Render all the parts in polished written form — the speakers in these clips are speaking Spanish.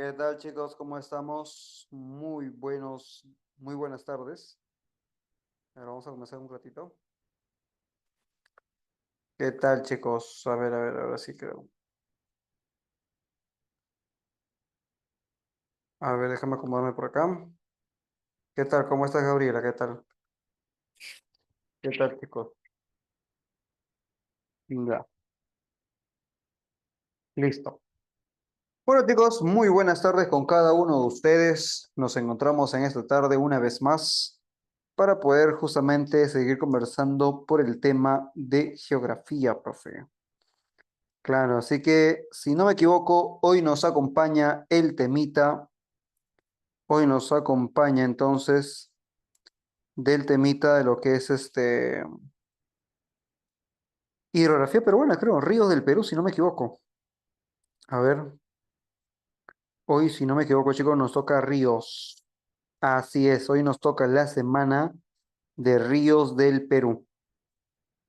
¿Qué tal, chicos? ¿Cómo estamos? Muy buenas tardes. Ahora vamos a comenzar un ratito. ¿Qué tal, chicos? A ver, ahora sí creo. A ver, déjame acomodarme por acá. ¿Qué tal? ¿Cómo estás, Gabriela? ¿Qué tal? ¿Qué tal, chicos? Ya, listo. Bueno, chicos, muy buenas tardes con cada uno de ustedes. Nos encontramos en esta tarde una vez más para poder justamente seguir conversando por el tema de geografía, profe. Claro, así que si no me equivoco, hoy nos acompaña el temita, hoy nos acompaña entonces del temita de lo que es hidrografía peruana, creo, ríos del Perú, si no me equivoco. A ver, hoy si no me equivoco, chicos, nos toca ríos. Así es, hoy nos toca la semana de ríos del Perú.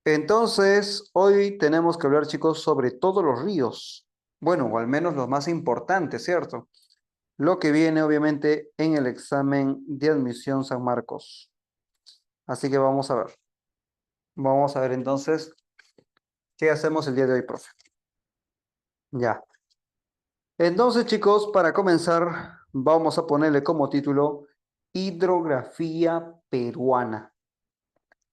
Entonces, hoy tenemos que hablar, chicos, sobre todos los ríos. Bueno, o al menos los más importantes, ¿cierto? Lo que viene obviamente en el examen de admisión San Marcos. Así que vamos a ver. Vamos a ver entonces qué hacemos el día de hoy, profe. Ya. Entonces, chicos, para comenzar, vamos a ponerle como título Hidrografía peruana.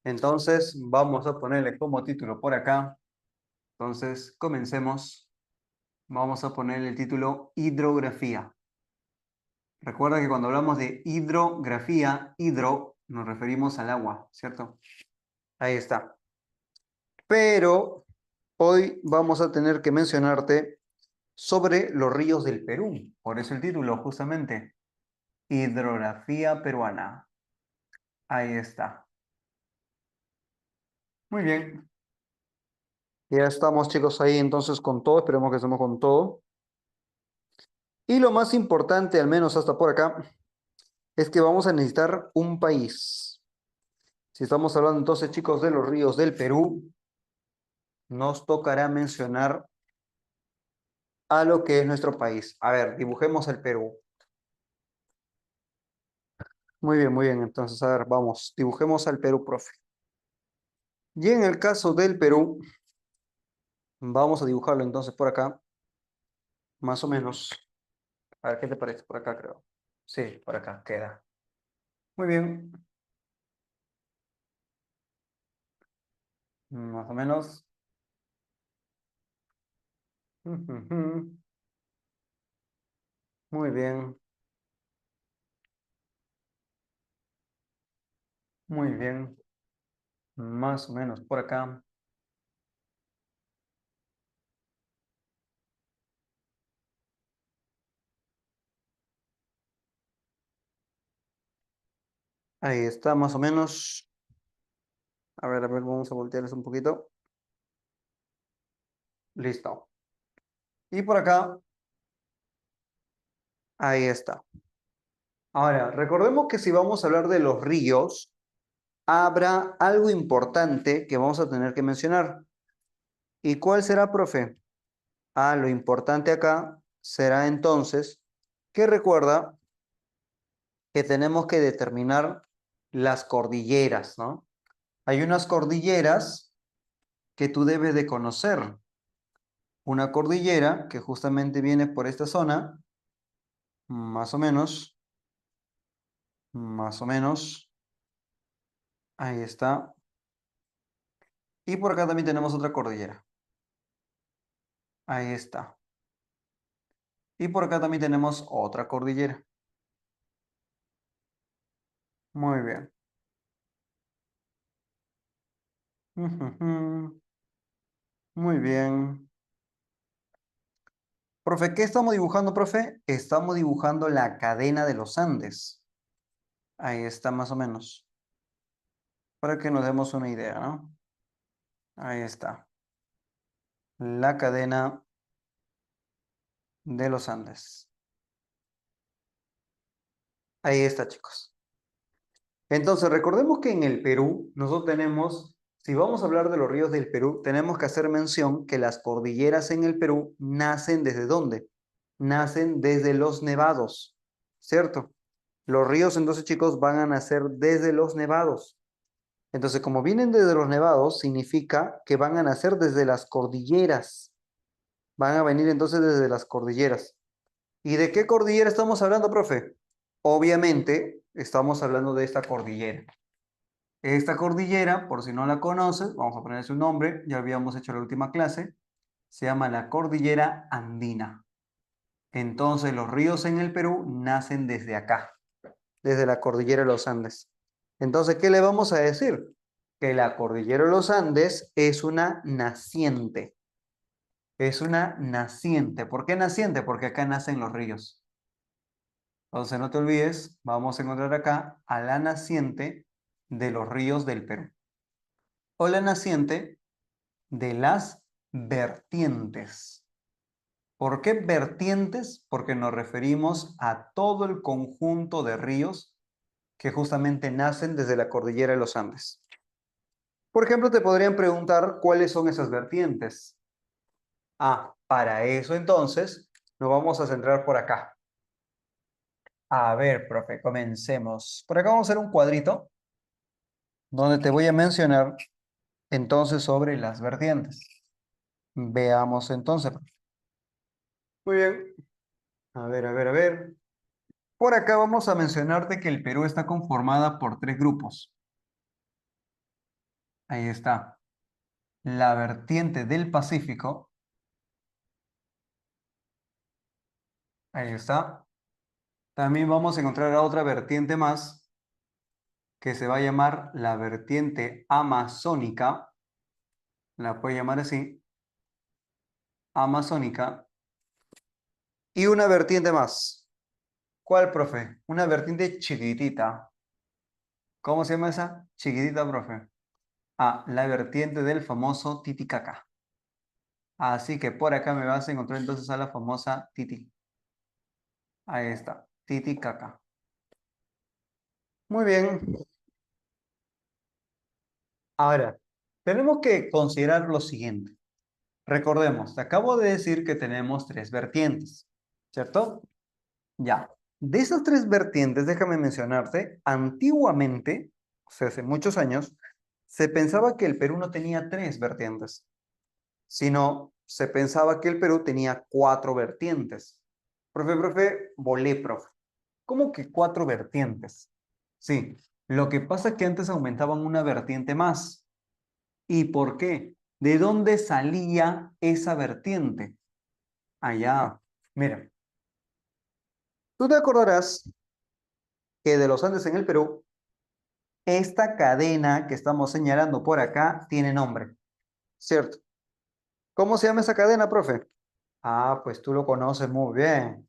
Entonces, vamos a ponerle como título por acá. Entonces, comencemos. Vamos a ponerle el título Hidrografía. Recuerda que cuando hablamos de hidrografía, hidro, nos referimos al agua, ¿cierto? Ahí está. Pero hoy vamos a tener que mencionarte sobre los ríos del Perú. Por eso el título, justamente, Hidrografía peruana. Ahí está. Muy bien. Ya estamos, chicos, ahí entonces con todo. Esperemos que estemos con todo. Y lo más importante, al menos hasta por acá, es que vamos a necesitar un país. Si estamos hablando entonces, chicos, de los ríos del Perú, nos tocará mencionar a lo que es nuestro país. A ver, dibujemos el Perú. Muy bien, muy bien. Entonces, a ver, vamos, dibujemos al Perú, profe. Y en el caso del Perú, vamos a dibujarlo entonces por acá, más o menos. A ver, ¿qué te parece? Por acá, creo. Sí, por acá queda. Muy bien, más o menos. Ujujú. Muy bien, muy bien. Más o menos por acá. Ahí está, más o menos. A ver, vamos a voltearles un poquito. Listo. Y por acá, ahí está. Ahora, recordemos que si vamos a hablar de los ríos, habrá algo importante que vamos a tener que mencionar. ¿Y cuál será, profe? Ah, lo importante acá será entonces que recuerda que tenemos que determinar las cordilleras, ¿no? Hay unas cordilleras que tú debes de conocer. Una cordillera que justamente viene por esta zona, más o menos, más o menos, ahí está. Y por acá también tenemos otra cordillera, ahí está. Y por acá también tenemos otra cordillera. Muy bien. Ujujú. Muy bien. Profe, ¿qué estamos dibujando, profe? Estamos dibujando la cadena de los Andes. Ahí está más o menos. Para que nos demos una idea, ¿no? Ahí está. La cadena de los Andes. Ahí está, chicos. Entonces, recordemos que en el Perú nosotros tenemos, si vamos a hablar de los ríos del Perú, tenemos que hacer mención que las cordilleras en el Perú nacen ¿desde dónde? nacen desde los nevados, ¿cierto? Los ríos, entonces, chicos, van a nacer desde los nevados. Entonces, como vienen desde los nevados, significa que van a nacer desde las cordilleras. Van a venir entonces desde las cordilleras. ¿Y de qué cordillera estamos hablando, profe? Obviamente, estamos hablando de esta cordillera. Esta cordillera, por si no la conoces, vamos a poner su nombre, ya habíamos hecho la última clase, se llama la cordillera andina. Entonces, los ríos en el Perú nacen desde acá, desde la cordillera de los Andes. Entonces, ¿qué le vamos a decir? Que la cordillera de los Andes es una naciente. Es una naciente. ¿Por qué naciente? Porque acá nacen los ríos. Entonces, no te olvides, vamos a encontrar acá a la naciente de los ríos del Perú. O la naciente de las vertientes. ¿Por qué vertientes? Porque nos referimos a todo el conjunto de ríos que justamente nacen desde la cordillera de los Andes. Por ejemplo, te podrían preguntar cuáles son esas vertientes. Ah, para eso entonces nos vamos a centrar por acá. A ver, profe, comencemos. Por acá vamos a hacer un cuadrito donde te voy a mencionar entonces sobre las vertientes. Veamos entonces. Muy bien. A ver, a ver, a ver. Por acá vamos a mencionarte que el Perú está conformada por tres grupos. Ahí está. La vertiente del Pacífico. Ahí está. También vamos a encontrar a otra vertiente más que se va a llamar la vertiente amazónica. La puede llamar así. Amazónica. Y una vertiente más. ¿Cuál, profe? Una vertiente chiquitita. ¿Cómo se llama esa? Chiquitita, profe. Ah, la vertiente del famoso Titicaca. Así que por acá me vas a encontrar entonces a la famosa Titi. Ahí está, Titicaca. Muy bien. Ahora, tenemos que considerar lo siguiente. Recordemos, te acabo de decir que tenemos tres vertientes, ¿cierto? Ya. De esas tres vertientes, déjame mencionarte, antiguamente, o sea, hace muchos años, se pensaba que el Perú no tenía tres vertientes, sino se pensaba que el Perú tenía cuatro vertientes. Profe, volé, profe. ¿Cómo que cuatro vertientes? Sí, lo que pasa es que antes aumentaban una vertiente más. ¿Y por qué? ¿De dónde salía esa vertiente? Allá, mira, tú te acordarás que de los Andes en el Perú, esta cadena que estamos señalando por acá tiene nombre, ¿cierto? ¿Cómo se llama esa cadena, profe? Ah, pues tú lo conoces muy bien.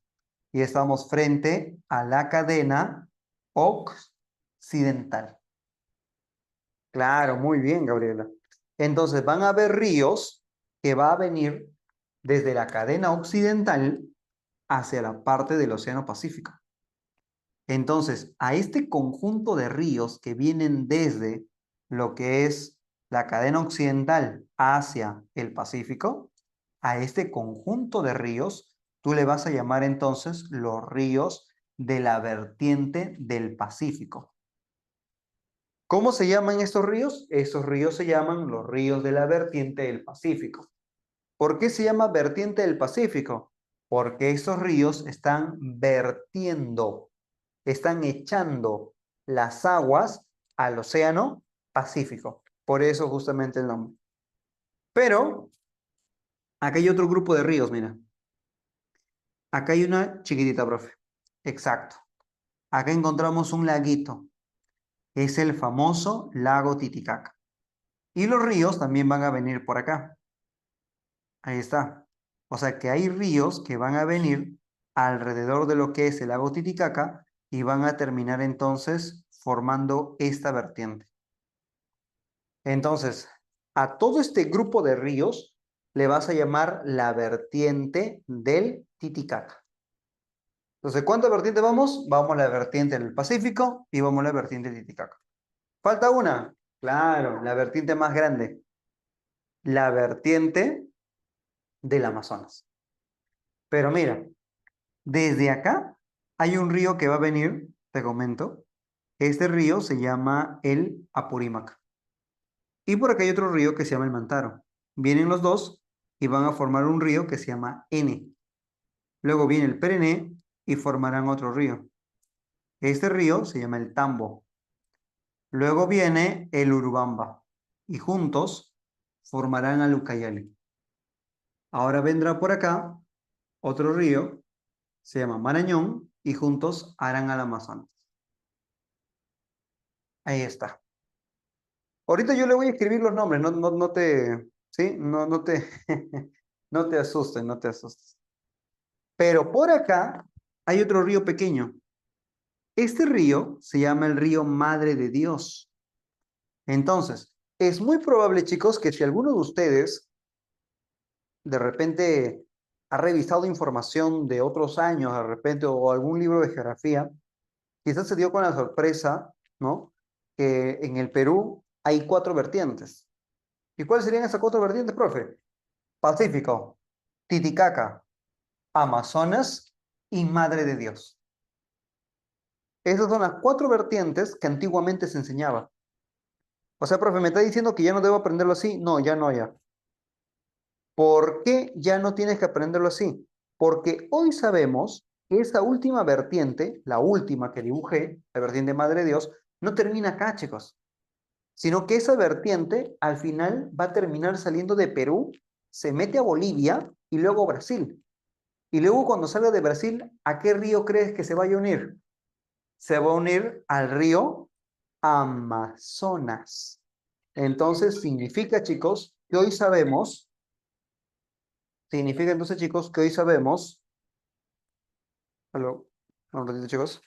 Y estamos frente a la cadena occidental. Claro, muy bien, Gabriela. Entonces van a haber ríos que va a venir desde la cadena occidental hacia la parte del Océano Pacífico. Entonces, a este conjunto de ríos que vienen desde lo que es la cadena occidental hacia el Pacífico, a este conjunto de ríos, tú le vas a llamar entonces los ríos de la vertiente del Pacífico. ¿Cómo se llaman estos ríos? Estos ríos se llaman los ríos de la vertiente del Pacífico. ¿Por qué se llama vertiente del Pacífico? Porque estos ríos están vertiendo, están echando las aguas al océano Pacífico. Por eso justamente el nombre. Pero acá hay otro grupo de ríos, mira. Acá hay una chiquitita, profe. Exacto. Acá encontramos un laguito. Es el famoso lago Titicaca. Y los ríos también van a venir por acá. Ahí está. O sea que hay ríos que van a venir alrededor de lo que es el lago Titicaca y van a terminar entonces formando esta vertiente. Entonces, a todo este grupo de ríos le vas a llamar la vertiente del Titicaca. Entonces, ¿cuántas vertientes vamos? Vamos a la vertiente del Pacífico y vamos a la vertiente del Titicaca. ¿Falta una? Claro, la vertiente más grande. La vertiente del Amazonas. Pero mira, Desde acá hay un río que va a venir, te comento. Este río se llama el Apurímac. Y por acá hay otro río que se llama el Mantaro. Vienen los dos y van a formar un río que se llama N. Luego viene el Perené y formarán otro río. Este río se llama el Tambo. Luego viene el Urubamba y juntos formarán al Ucayali. Ahora vendrá por acá otro río, se llama Marañón y juntos harán al Amazonas. Ahí está. Ahorita yo le voy a escribir los nombres, no te, ¿sí? No te, no te asustes, no te asustes. Pero por acá hay otro río pequeño. Este río se llama el río Madre de Dios. Entonces, es muy probable, chicos, que si alguno de ustedes de repente ha revisado información de otros años, de repente, o algún libro de geografía, quizás se dio con la sorpresa, ¿no? Que en el Perú hay 4 vertientes. ¿Y cuáles serían esas 4 vertientes, profe? Pacífico, Titicaca, Amazonas y Madre de Dios. Esas son las 4 vertientes que antiguamente se enseñaba. O sea, profe, ¿me está diciendo que ya no debo aprenderlo así? No, ya no, ya. ¿Por qué ya no tienes que aprenderlo así? Porque hoy sabemos que esa última vertiente, la última que dibujé, la vertiente Madre de Dios, no termina acá, chicos, sino que esa vertiente al final va a terminar saliendo de Perú, se mete a Bolivia y luego a Brasil. Y luego cuando salga de Brasil, ¿a qué río crees que se vaya a unir? Se va a unir al río Amazonas. Entonces significa, chicos, que hoy sabemos, significa entonces, chicos, que hoy sabemos, aló, un ratito, chicos,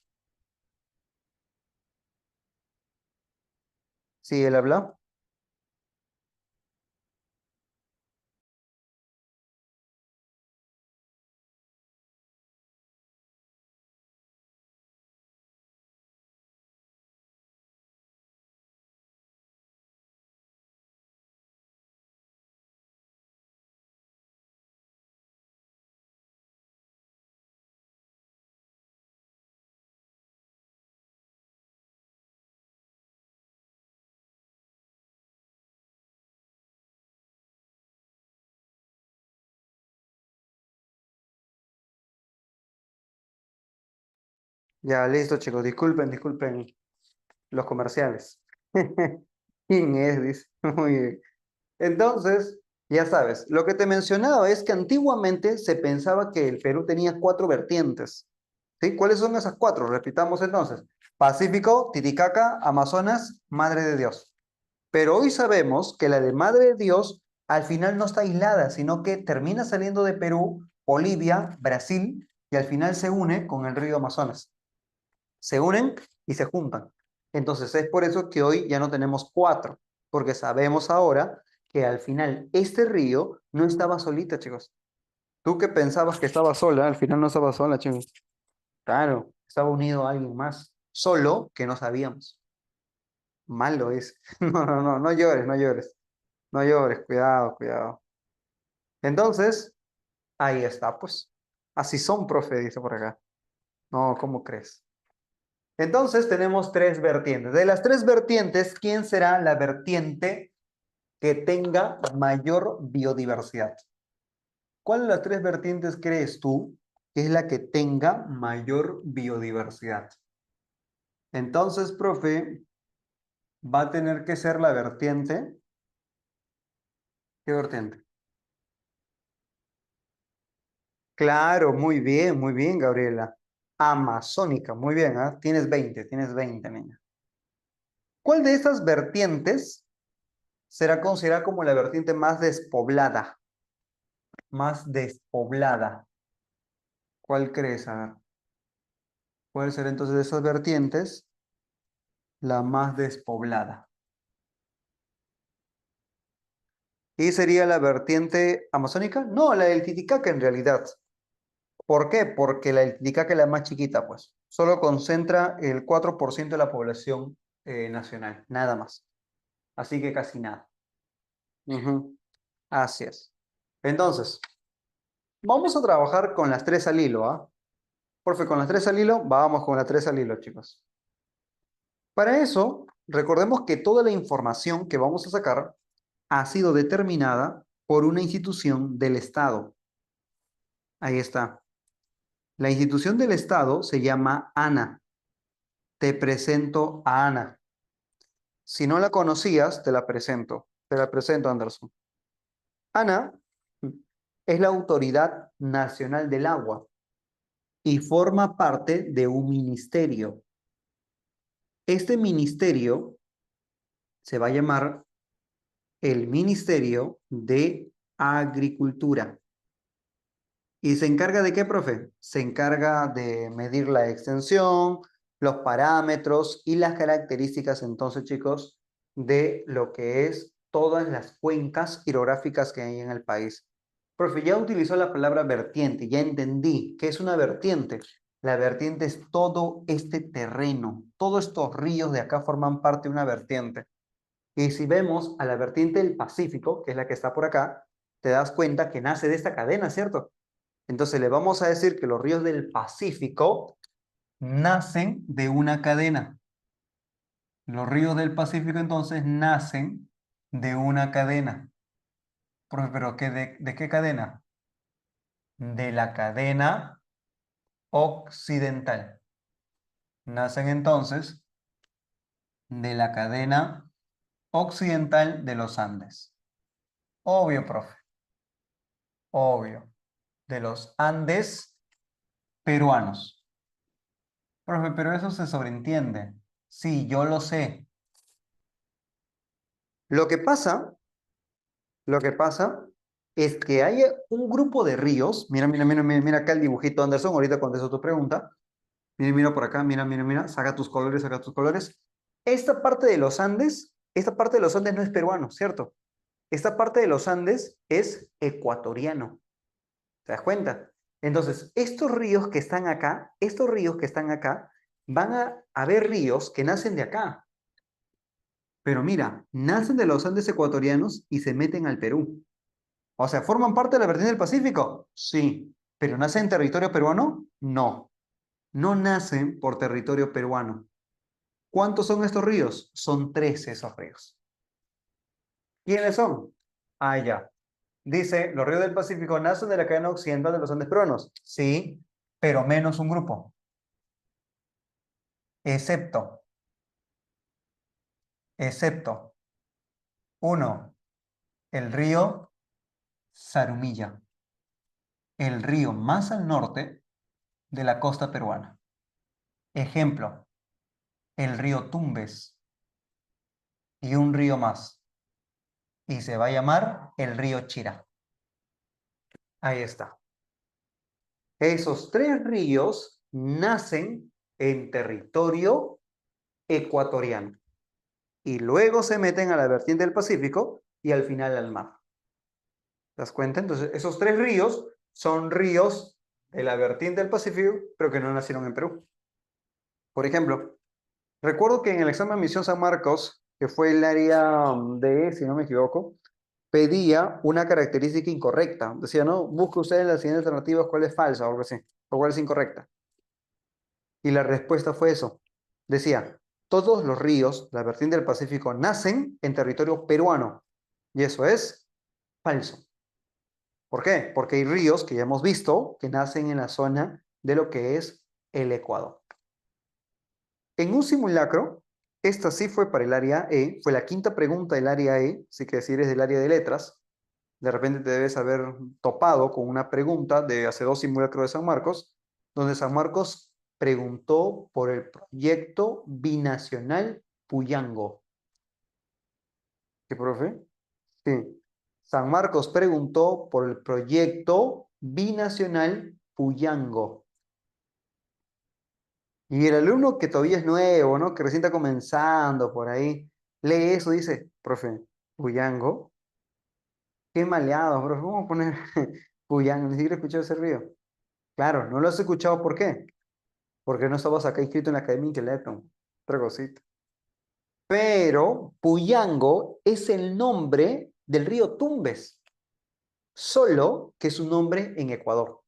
sí, él habla. Ya, listo, chicos, disculpen los comerciales. ¿Quién es? Dice. Muy bien. Entonces, ya sabes, lo que te mencionaba es que antiguamente se pensaba que el Perú tenía 4 vertientes. ¿Sí? ¿Cuáles son esas 4? Repitamos entonces. Pacífico, Titicaca, Amazonas, Madre de Dios. Pero hoy sabemos que la de Madre de Dios al final no está aislada, sino que termina saliendo de Perú, Bolivia, Brasil y al final se une con el río Amazonas. Se unen y se juntan. Entonces es por eso que hoy ya no tenemos 4, porque sabemos ahora que al final este río no estaba solita, chicos. Tú que pensabas que estaba sola, al final no estaba sola, chicos. Claro, estaba unido a alguien más, solo que no sabíamos. Malo es. No llores, no llores. No llores, cuidado, cuidado. Entonces, ahí está, pues. Así son, profe, dice por acá. No, ¿cómo crees? Entonces tenemos 3 vertientes. De las 3 vertientes, ¿quién será la vertiente que tenga mayor biodiversidad? ¿Cuál de las 3 vertientes crees tú que es la que tenga mayor biodiversidad? Entonces, profe, va a tener que ser la vertiente. ¿Qué vertiente? Claro, muy bien, Gabriela. Amazónica, muy bien, ¿ah? Tienes 20, niña. ¿Cuál de estas vertientes será considerada como la vertiente más despoblada? Más despoblada. ¿Cuál crees? A ver, puede ser entonces de esas vertientes la más despoblada. ¿Y sería la vertiente amazónica? No, la del Titicaca en realidad. ¿Por qué? Porque la del Titicaca es la más chiquita, pues. Solo concentra el 4% de la población nacional, nada más. Así que casi nada. Ujú. Así es. Entonces, vamos a trabajar con las 3 al hilo, ¿ah? Profe, con las tres al hilo, vamos con las tres al hilo, chicos. Para eso, recordemos que toda la información que vamos a sacar ha sido determinada por una institución del Estado. Ahí está. La institución del Estado se llama ANA. Te presento a Ana. Si no la conocías, te la presento. Te la presento, Anderson. ANA es la Autoridad Nacional del Agua y forma parte de un ministerio. Este ministerio se va a llamar el Ministerio de Agricultura. ¿Y se encarga de qué, profe? Se encarga de medir la extensión, los parámetros y las características, entonces, chicos, de lo que es todas las cuencas hidrográficas que hay en el país. Profe, ya utilizó la palabra vertiente, ya entendí qué es una vertiente. La vertiente es todo este terreno, todos estos ríos de acá forman parte de una vertiente. Y si vemos a la vertiente del Pacífico, que es la que está por acá, te das cuenta que nace de esta cadena, ¿cierto? Entonces le vamos a decir que los ríos del Pacífico nacen de una cadena. Los ríos del Pacífico entonces nacen de una cadena. Profe, ¿pero de qué cadena? De la cadena occidental. Nacen entonces de la cadena occidental de los Andes. Obvio, profe. Obvio. De los Andes peruanos. Profe, pero eso se sobreentiende. Sí, yo lo sé. Lo que pasa Lo que pasa es que hay un grupo de ríos. Mira, mira, mira, mira, mira acá el dibujito, Anderson. Ahorita contesto tu pregunta. Mira, mira por acá, mira, mira, mira. Saca tus colores, saca tus colores. Esta parte de los Andes no es peruano, ¿cierto? Esta parte de los Andes es ecuatoriano. ¿Te das cuenta? Entonces, estos ríos que están acá, van a haber ríos que nacen de acá. Pero mira, nacen de los Andes ecuatorianos y se meten al Perú. O sea, ¿forman parte de la vertiente del Pacífico? Sí. ¿Pero nacen en territorio peruano? No. No nacen por territorio peruano. ¿Cuántos son estos ríos? Son 13 esos ríos. ¿Quiénes son? Ah, ya. Dice, los ríos del Pacífico nacen de la cadena occidental de los Andes peruanos. Sí, pero menos un grupo. Excepto, excepto, uno, el río Zarumilla, el río más al norte de la costa peruana. Ejemplo, el río Tumbes y un río más. Y se va a llamar el río Chira. Ahí está. Esos tres ríos nacen en territorio ecuatoriano y luego se meten a la vertiente del Pacífico y al final al mar. ¿Te das cuenta? Entonces, esos tres ríos son ríos de la vertiente del Pacífico, pero que no nacieron en Perú. Por ejemplo, recuerdo que en el examen de admisión San Marcos, que fue el área D, si no me equivoco, pedía una característica incorrecta. Decía, no, busque usted en las siguientes alternativas cuál es falsa o algo así, o cuál es incorrecta. Y la respuesta fue eso. Decía, todos los ríos, la vertiente del Pacífico, nacen en territorio peruano. Y eso es falso. ¿Por qué? Porque hay ríos que ya hemos visto que nacen en la zona de lo que es el Ecuador. En un simulacro, esta sí fue para el área E, fue la quinta pregunta del área E, así que si eres del área de letras, de repente te debes haber topado con una pregunta de hace dos simulacros de San Marcos, donde San Marcos preguntó por el proyecto binacional Puyango. ¿Qué, profe? Sí. San Marcos preguntó por el proyecto binacional Puyango. Y el alumno que todavía es nuevo, ¿no? Que recién está comenzando por ahí, lee eso y dice, profe, Puyango, qué maleado, profe, vamos a poner Puyango, ni siquiera he escuchado ese río. Claro, no lo has escuchado, ¿por qué? Porque no estabas acá inscrito en la Academia Inqueletón. Otra cosita. Pero Puyango es el nombre del río Tumbes, solo que es un nombre en Ecuador.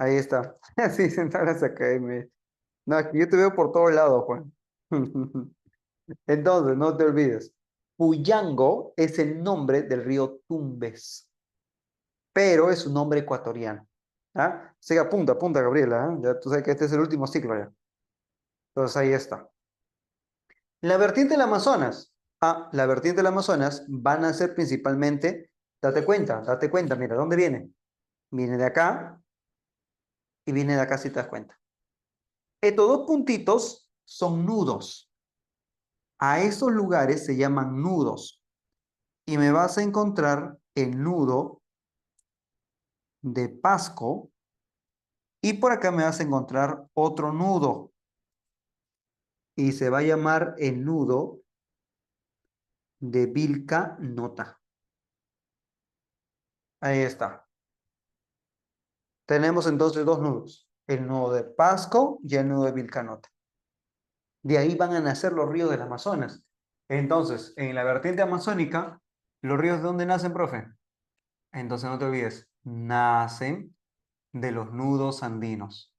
Ahí está. Sí, Centrales Academia. No, es que yo te veo por todos lados, Juan. Entonces, no te olvides. Puyango es el nombre del río Tumbes, pero es un nombre ecuatoriano. ¿Ah? Así que apunta, apunta, Gabriela. ¿Ah? Ya tú sabes que este es el último ciclo ya. Entonces ahí está. La vertiente del Amazonas. Ah, la vertiente del Amazonas van a ser principalmente, date cuenta, mira, ¿dónde viene? Viene de acá y viene de acá si te das cuenta. Estos dos puntitos son nudos. A esos lugares se llaman nudos. Y me vas a encontrar el nudo de Pasco y por acá me vas a encontrar otro nudo y se va a llamar el nudo de Vilca Nota. Ahí está. Tenemos entonces dos nudos, el nudo de Pasco y el nudo de Vilcanota. De ahí van a nacer los ríos del Amazonas. Entonces, en la vertiente amazónica, ¿los ríos de dónde nacen, profe? Entonces no te olvides, nacen de los nudos andinos.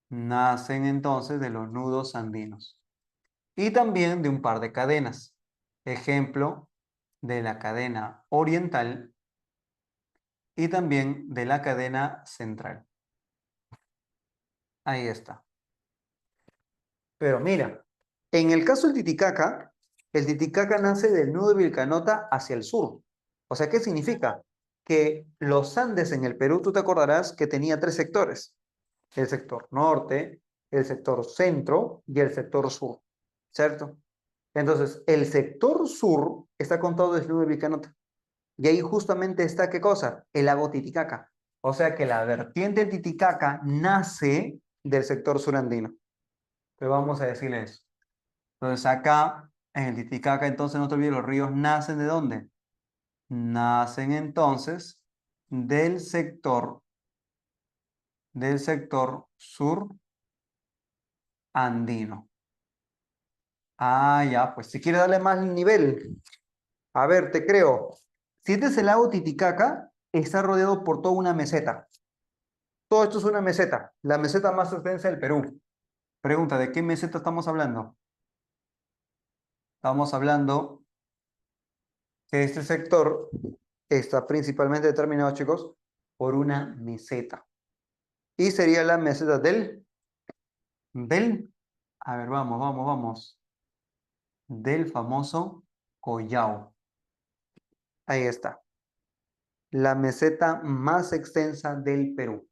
Nacen entonces de los nudos andinos. Y también de un par de cadenas. Ejemplo, de la cadena oriental y también de la cadena central. Ahí está. Pero mira, en el caso del Titicaca, el Titicaca nace del nudo de Vilcanota hacia el sur. O sea, ¿qué significa? Que los Andes en el Perú, tú te acordarás que tenía tres sectores. El sector norte, el sector centro y el sector sur. ¿Cierto? Entonces, el sector sur está contado desde el nudo de Vilcanota. Y ahí justamente está, ¿qué cosa? El lago Titicaca. O sea que la vertiente Titicaca nace del sector surandino. Pero vamos a decirle eso. Entonces acá, en el Titicaca, entonces no te olvides, los ríos nacen ¿de dónde? Nacen entonces del sector sur andino. Ah, ya, pues si quieres darle más nivel. A ver, te creo. Si este es el lago Titicaca, está rodeado por toda una meseta. Todo esto es una meseta, la meseta más extensa del Perú. Pregunta, ¿de qué meseta estamos hablando? Estamos hablando que este sector está principalmente determinado, chicos, por una meseta. Y sería la meseta a ver, vamos, del famoso Collao. Ahí está. La meseta más extensa del Perú.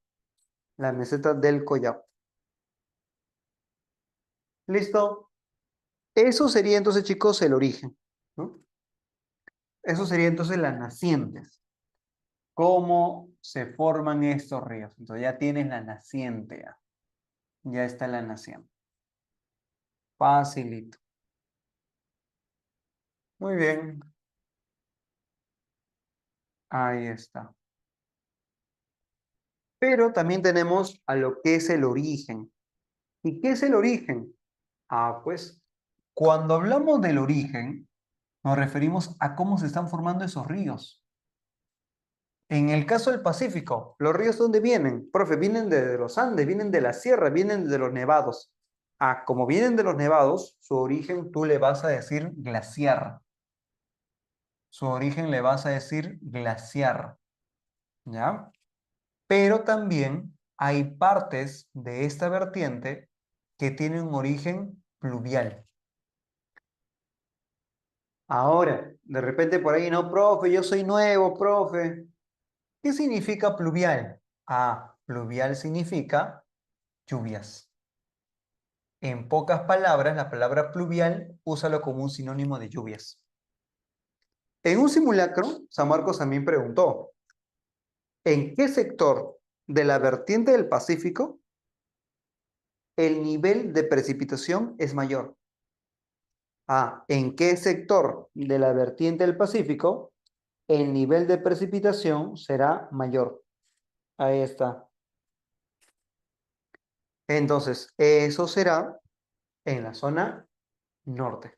La meseta del Collao. ¿Listo? Eso sería entonces, chicos, el origen, ¿no? Eso sería entonces las nacientes. ¿Cómo se forman estos ríos? Entonces ya tienes la naciente. Ya está la naciente. Facilito. Muy bien. Ahí está. Pero también tenemos a lo que es el origen. ¿Y qué es el origen? Ah, pues cuando hablamos del origen, nos referimos a cómo se están formando esos ríos. En el caso del Pacífico, ¿los ríos dónde vienen? Profe, vienen de los Andes, vienen de la sierra, vienen de los nevados. Ah, como vienen de los nevados, su origen tú le vas a decir glaciar. Su origen le vas a decir glaciar, ¿ya? Pero también hay partes de esta vertiente que tienen un origen pluvial. Ahora, de repente por ahí, no, profe, yo soy nuevo, profe. ¿Qué significa pluvial? Ah, pluvial significa lluvias. En pocas palabras, la palabra pluvial, úsalo como un sinónimo de lluvias. En un simulacro, San Marcos también preguntó, ¿en qué sector de la vertiente del Pacífico el nivel de precipitación es mayor? A. ¿En qué sector de la vertiente del Pacífico el nivel de precipitación será mayor? Ahí está. Entonces, eso será en la zona norte.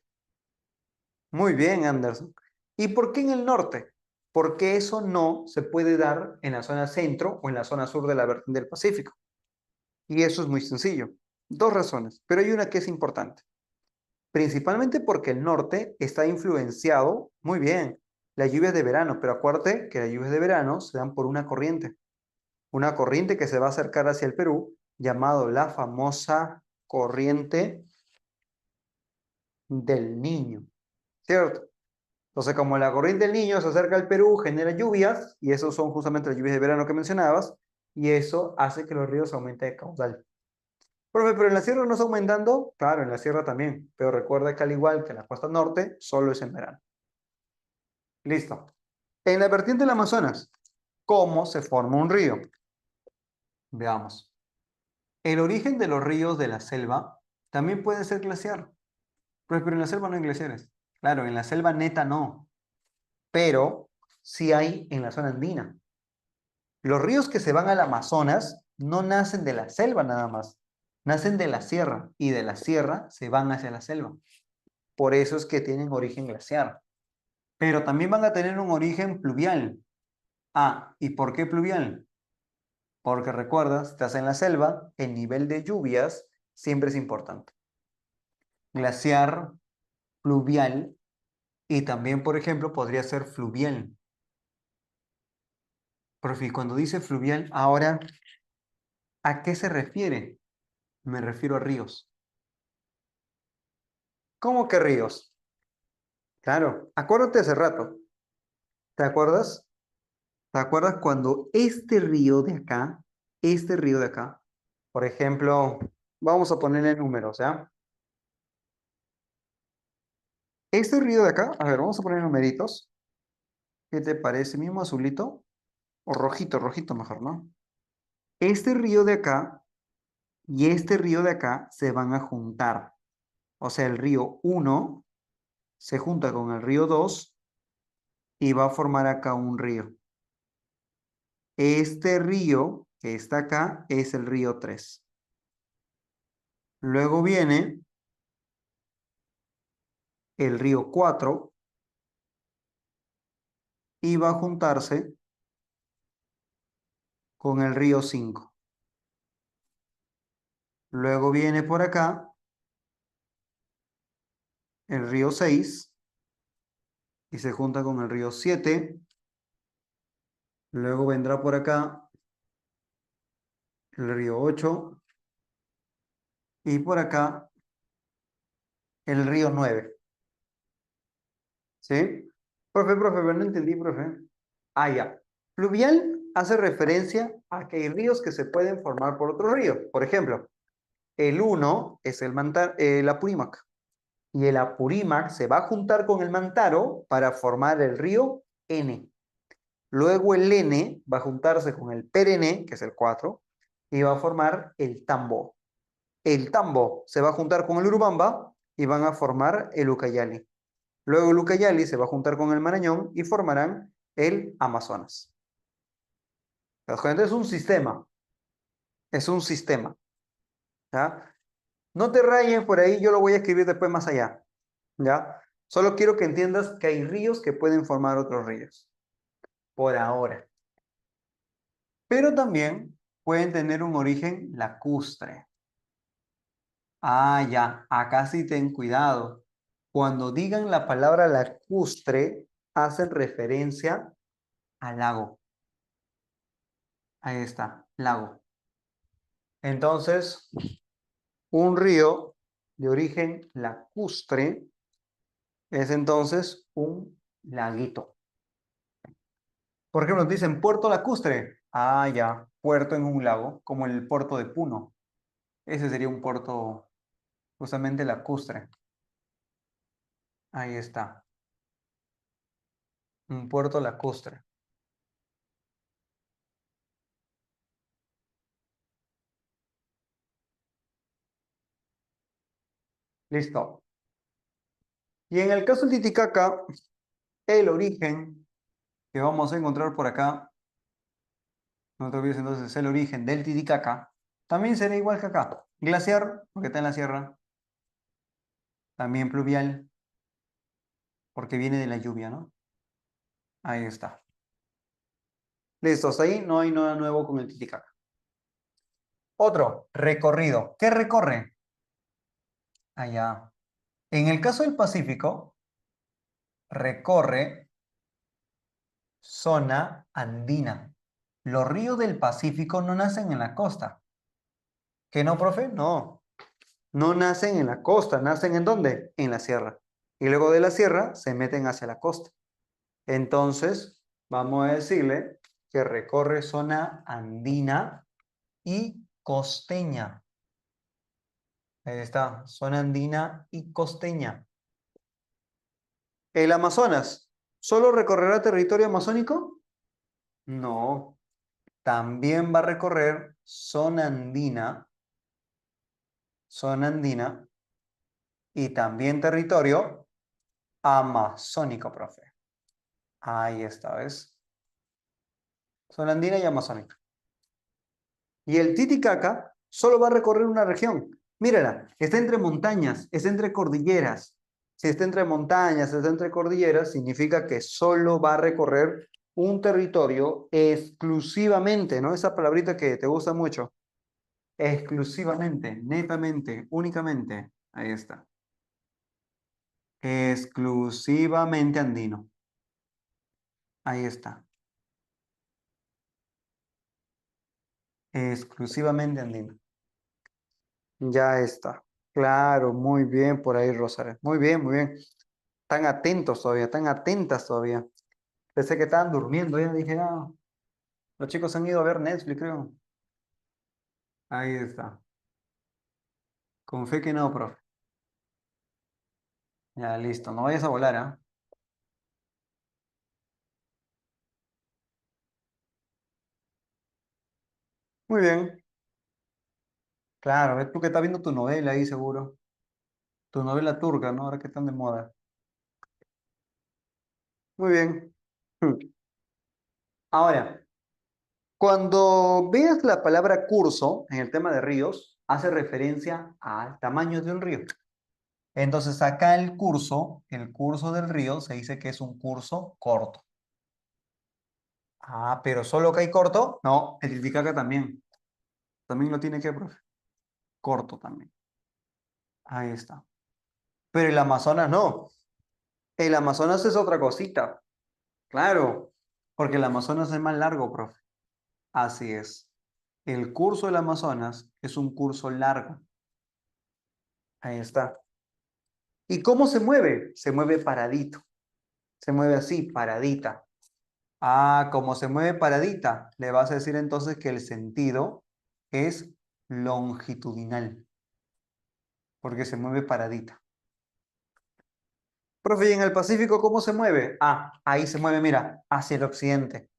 Muy bien, Anderson. ¿Y por qué en el norte? ¿Por qué eso no se puede dar en la zona centro o en la zona sur de la vertiente del Pacífico? Y eso es muy sencillo. Dos razones, pero hay una que es importante. Principalmente porque el norte está influenciado, muy bien, las lluvias de verano, pero acuérdate que las lluvias de verano se dan por una corriente que se va a acercar hacia el Perú, llamado la famosa corriente del Niño, ¿cierto? Entonces, como la corriente del Niño se acerca al Perú, genera lluvias, y esos son justamente las lluvias de verano que mencionabas, y eso hace que los ríos aumenten de caudal. Profe, pero en la sierra no está aumentando, claro, en la sierra también, pero recuerda que al igual que en la costa norte, solo es en verano. Listo. En la vertiente del Amazonas, ¿cómo se forma un río? Veamos. El origen de los ríos de la selva también puede ser glaciar. Pero en la selva no hay glaciares. Claro, en la selva neta no, pero sí hay en la zona andina. Los ríos que se van al Amazonas no nacen de la selva nada más, nacen de la sierra y de la sierra se van hacia la selva. Por eso es que tienen origen glaciar. Pero también van a tener un origen pluvial. Ah, ¿y por qué pluvial? Porque recuerda, si estás en la selva, el nivel de lluvias siempre es importante. Glaciar, pluvial y también, por ejemplo, podría ser fluvial. Profe, cuando dice fluvial, ahora, ¿a qué se refiere? Me refiero a ríos. ¿Cómo que ríos? Claro, acuérdate hace rato. ¿Te acuerdas? ¿Te acuerdas cuando este río de acá, por ejemplo, vamos a ponerle números, ¿ya? Este río de acá, a ver, vamos a poner numeritos. ¿Qué te parece? ¿Mismo azulito? O rojito, rojito mejor, ¿no? Este río de acá y este río de acá se van a juntar. O sea, el río uno se junta con el río 2 y va a formar acá un río. Este río que está acá es el río 3. Luego viene el río 4 y va a juntarse con el río 5. Luego viene por acá el río 6 y se junta con el río 7. Luego vendrá por acá el río 8 y por acá el río 9. ¿Sí? Profe, pero no entendí, profe. Ah, ya. Fluvial hace referencia a que hay ríos que se pueden formar por otros ríos. Por ejemplo, el uno es el Apurímac. Y el Apurímac se va a juntar con el Mantaro para formar el río N. Luego el N va a juntarse con el Perene, que es el 4, y va a formar el Tambo. El Tambo se va a juntar con el Urubamba y van a formar el Ucayali. Luego el Ucayali se va a juntar con el Marañón y formarán el Amazonas. ¿Te das cuenta? Es un sistema. Es un sistema. ¿Ya? No te rayes por ahí, yo lo voy a escribir después más allá. ¿Ya? Solo quiero que entiendas que hay ríos que pueden formar otros ríos. Por ahora. Pero también pueden tener un origen lacustre. Ah, ya, acá sí ten cuidado. Cuando digan la palabra lacustre, hacen referencia al lago. Ahí está, lago. Entonces, un río de origen lacustre es entonces un laguito. Por ejemplo, dicen Puerto Lacustre. Ah, ya, puerto en un lago, como el puerto de Puno. Ese sería un puerto justamente lacustre. Ahí está, un puerto lacustre. Listo. Y en el caso del Titicaca, el origen que vamos a encontrar por acá, no te olvides entonces, el origen del Titicaca, también será igual que acá. Glaciar, porque está en la sierra. También pluvial, porque viene de la lluvia, ¿no? Ahí está. Listo, hasta ahí no hay nada nuevo con el Titicaca. Otro, recorrido. ¿Qué recorre? Allá. En el caso del Pacífico, recorre zona andina. Los ríos del Pacífico no nacen en la costa. ¿Qué no, profe? No. No nacen en la costa, nacen ¿en dónde? En la sierra. Y luego de la sierra se meten hacia la costa. Entonces, vamos a decirle que recorre zona andina y costeña. Ahí está, zona andina y costeña. ¿El Amazonas solo recorrerá territorio amazónico? No, también va a recorrer zona andina y también territorio amazónico, profe. Ahí está, ¿ves? Zona andina y amazónica. Y el Titicaca solo va a recorrer una región. Mírala, está entre montañas, está entre cordilleras. Si está entre montañas, está entre cordilleras, significa que solo va a recorrer un territorio exclusivamente, ¿no? Esa palabrita que te gusta mucho. Exclusivamente, netamente, únicamente. Ahí está. Exclusivamente andino. Ahí está. Exclusivamente andino. Ya está. Claro, muy bien por ahí, Rosario. Muy bien, muy bien. Están atentos todavía, están atentas todavía. Pensé que estaban durmiendo, ya dije, ah, los chicos han ido a ver Netflix, creo. Ahí está. Con fe que no, profe. Ya, listo. No vayas a volar, ¿ah? Muy bien. Claro, ves tú que estás viendo tu novela ahí, seguro. Tu novela turca, ¿no? Ahora que están de moda. Muy bien. Ahora, cuando veas la palabra curso en el tema de ríos, hace referencia al tamaño de un río. Entonces, acá el curso del río, se dice que es un curso corto. Ah, pero solo que hay corto. No, el Titicaca también. También lo tiene que, profe. Corto también. Ahí está. Pero el Amazonas no. El Amazonas es otra cosita. Claro. Porque el Amazonas es más largo, profe. Así es. El curso del Amazonas es un curso largo. Ahí está. ¿Y cómo se mueve? Se mueve paradito. Se mueve así, paradita. Ah, como se mueve paradita, le vas a decir entonces que el sentido es longitudinal, porque se mueve paradita. Profe, ¿y en el Pacífico cómo se mueve? Ah, ahí se mueve, mira, hacia el occidente.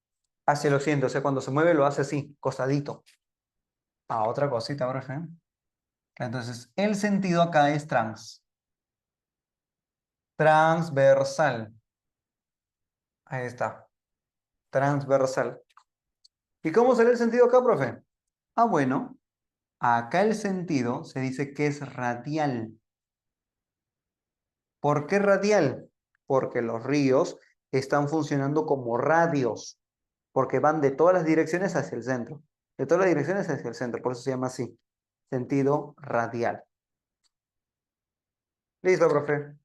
Hacia el occidente, o sea, cuando se mueve lo hace así, costadito. Ah, otra cosita, profe. Entonces, el sentido acá es transversal. Ahí está, transversal. ¿Y cómo será el sentido acá, profe? Ah, bueno, acá el sentido se dice que es radial. ¿Por qué radial? Porque los ríos están funcionando como radios, porque van de todas las direcciones hacia el centro. De todas las direcciones hacia el centro, por eso se llama así, sentido radial. Listo, profe.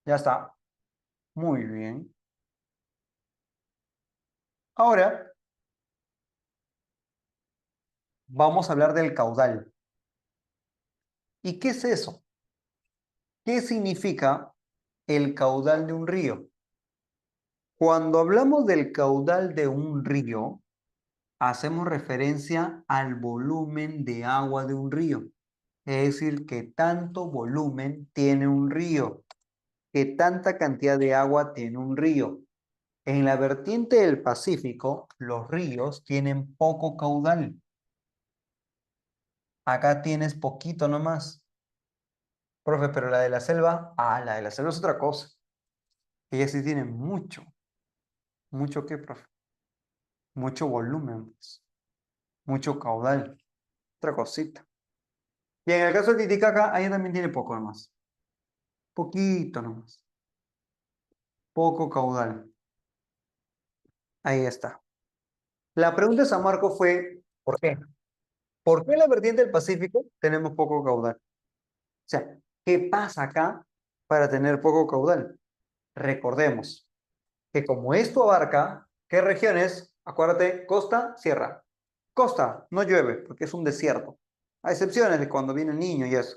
Ya está. Muy bien. Ahora vamos a hablar del caudal. ¿Y qué es eso? ¿Qué significa el caudal de un río? Cuando hablamos del caudal de un río, hacemos referencia al volumen de agua de un río. Es decir, que tanto volumen tiene un río, que tanta cantidad de agua tiene un río. En la vertiente del Pacífico, los ríos tienen poco caudal. Acá tienes poquito nomás. Profe, pero la de la selva, la de la selva es otra cosa. Ella sí tiene mucho. ¿Mucho qué, profe? Mucho volumen, pues. Mucho caudal. Otra cosita. Y en el caso de Titicaca, ahí también tiene poco nomás. Poquito nomás. Poco caudal. Ahí está. La pregunta de San Marcos fue, ¿por qué? ¿Por qué en la vertiente del Pacífico tenemos poco caudal? O sea, ¿qué pasa acá para tener poco caudal? Recordemos que como esto abarca, ¿qué regiones? Acuérdate, costa, sierra. Costa, no llueve porque es un desierto. A excepciones de cuando viene el niño y eso.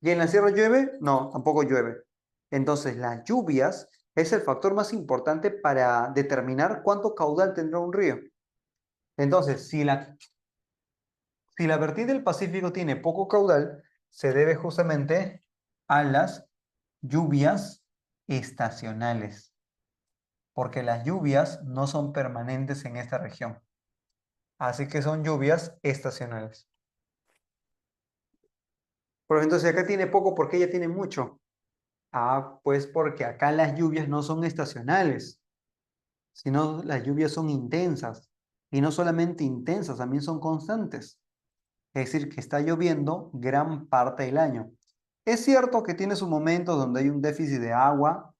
¿Y en la sierra llueve? No, tampoco llueve. Entonces, las lluvias es el factor más importante para determinar cuánto caudal tendrá un río. Entonces, si la vertiente del Pacífico tiene poco caudal, se debe justamente a las lluvias estacionales, porque las lluvias no son permanentes en esta región. Así que son lluvias estacionales. Pero entonces acá tiene poco, ¿por qué ella tiene mucho? Ah, pues porque acá las lluvias no son estacionales, sino las lluvias son intensas. Y no solamente intensas, también son constantes. Es decir, que está lloviendo gran parte del año. Es cierto que tiene sus momentos donde hay un déficit de agua.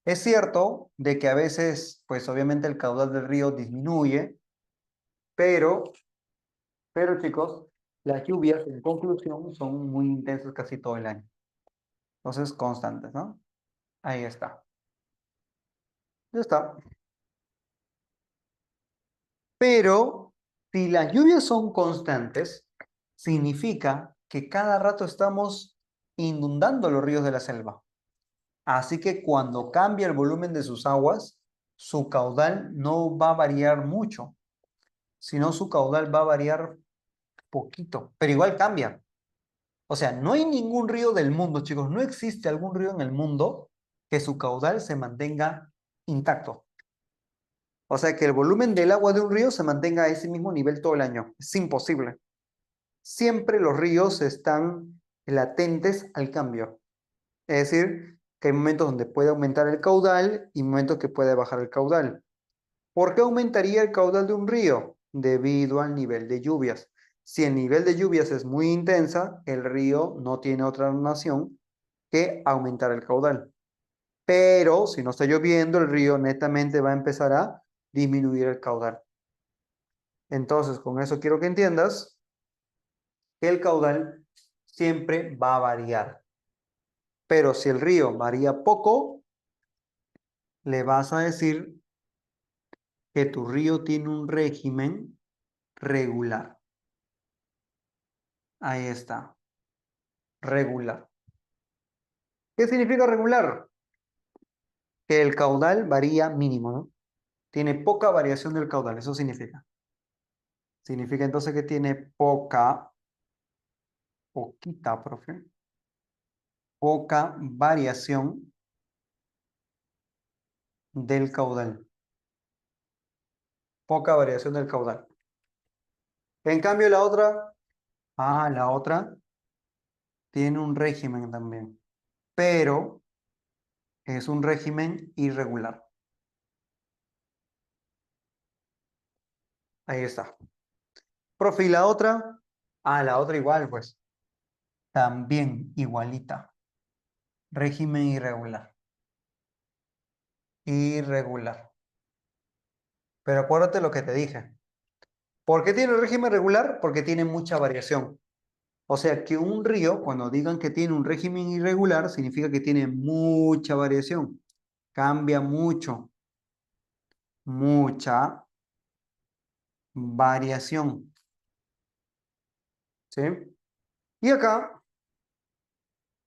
Es cierto de que a veces, pues obviamente el caudal del río disminuye, pero, pero chicos, las lluvias en conclusión son muy intensas casi todo el año. Entonces, constantes, ¿no? Ahí está. Ya está. Pero si las lluvias son constantes, significa que cada rato estamos inundando los ríos de la selva. Así que cuando cambia el volumen de sus aguas, su caudal no va a variar mucho, sino su caudal va a variar poquito, pero igual cambia. O sea, no hay ningún río del mundo, chicos, no existe algún río en el mundo que su caudal se mantenga intacto. O sea, que el volumen del agua de un río se mantenga a ese mismo nivel todo el año. Es imposible. Siempre los ríos están latentes al cambio. Es decir, que hay momentos donde puede aumentar el caudal y momentos que puede bajar el caudal. ¿Por qué aumentaría el caudal de un río? Debido al nivel de lluvias. Si el nivel de lluvias es muy intensa, el río no tiene otra nación que aumentar el caudal. Pero si no está lloviendo, el río netamente va a empezar a disminuir el caudal. Entonces, con eso quiero que entiendas que el caudal siempre va a variar. Pero si el río varía poco, le vas a decir que tu río tiene un régimen regular. Ahí está, regular. ¿Qué significa regular? Que el caudal varía mínimo, ¿no? Tiene poca variación del caudal, eso significa. Significa entonces que tiene poquita, profe, poca variación del caudal. Poca variación del caudal. En cambio, la otra tiene un régimen también, pero es un régimen irregular. Ahí está. Profe, ¿y la otra? Ah, la otra igual, pues. También igualita. Régimen irregular. Irregular. Pero acuérdate lo que te dije. ¿Por qué tiene régimen regular? Porque tiene mucha variación. O sea que un río, cuando digan que tiene un régimen irregular, significa que tiene mucha variación. Cambia mucho. Mucha variación. ¿Sí? Y acá,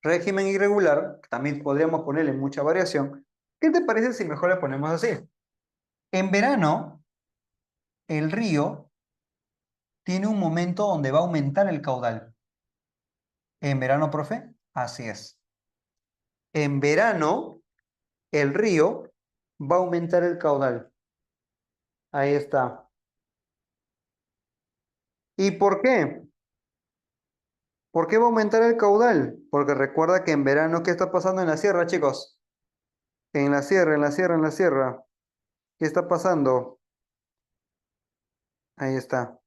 régimen irregular, también podríamos ponerle mucha variación. ¿Qué te parece si mejor le ponemos así? En verano, el río tiene un momento donde va a aumentar el caudal. En verano, profe, así es. En verano, el río va a aumentar el caudal. Ahí está. ¿Y por qué? ¿Por qué va a aumentar el caudal? Porque recuerda que en verano, ¿qué está pasando en la sierra, chicos? En la sierra, en la sierra, en la sierra. ¿Qué está pasando? Ahí está.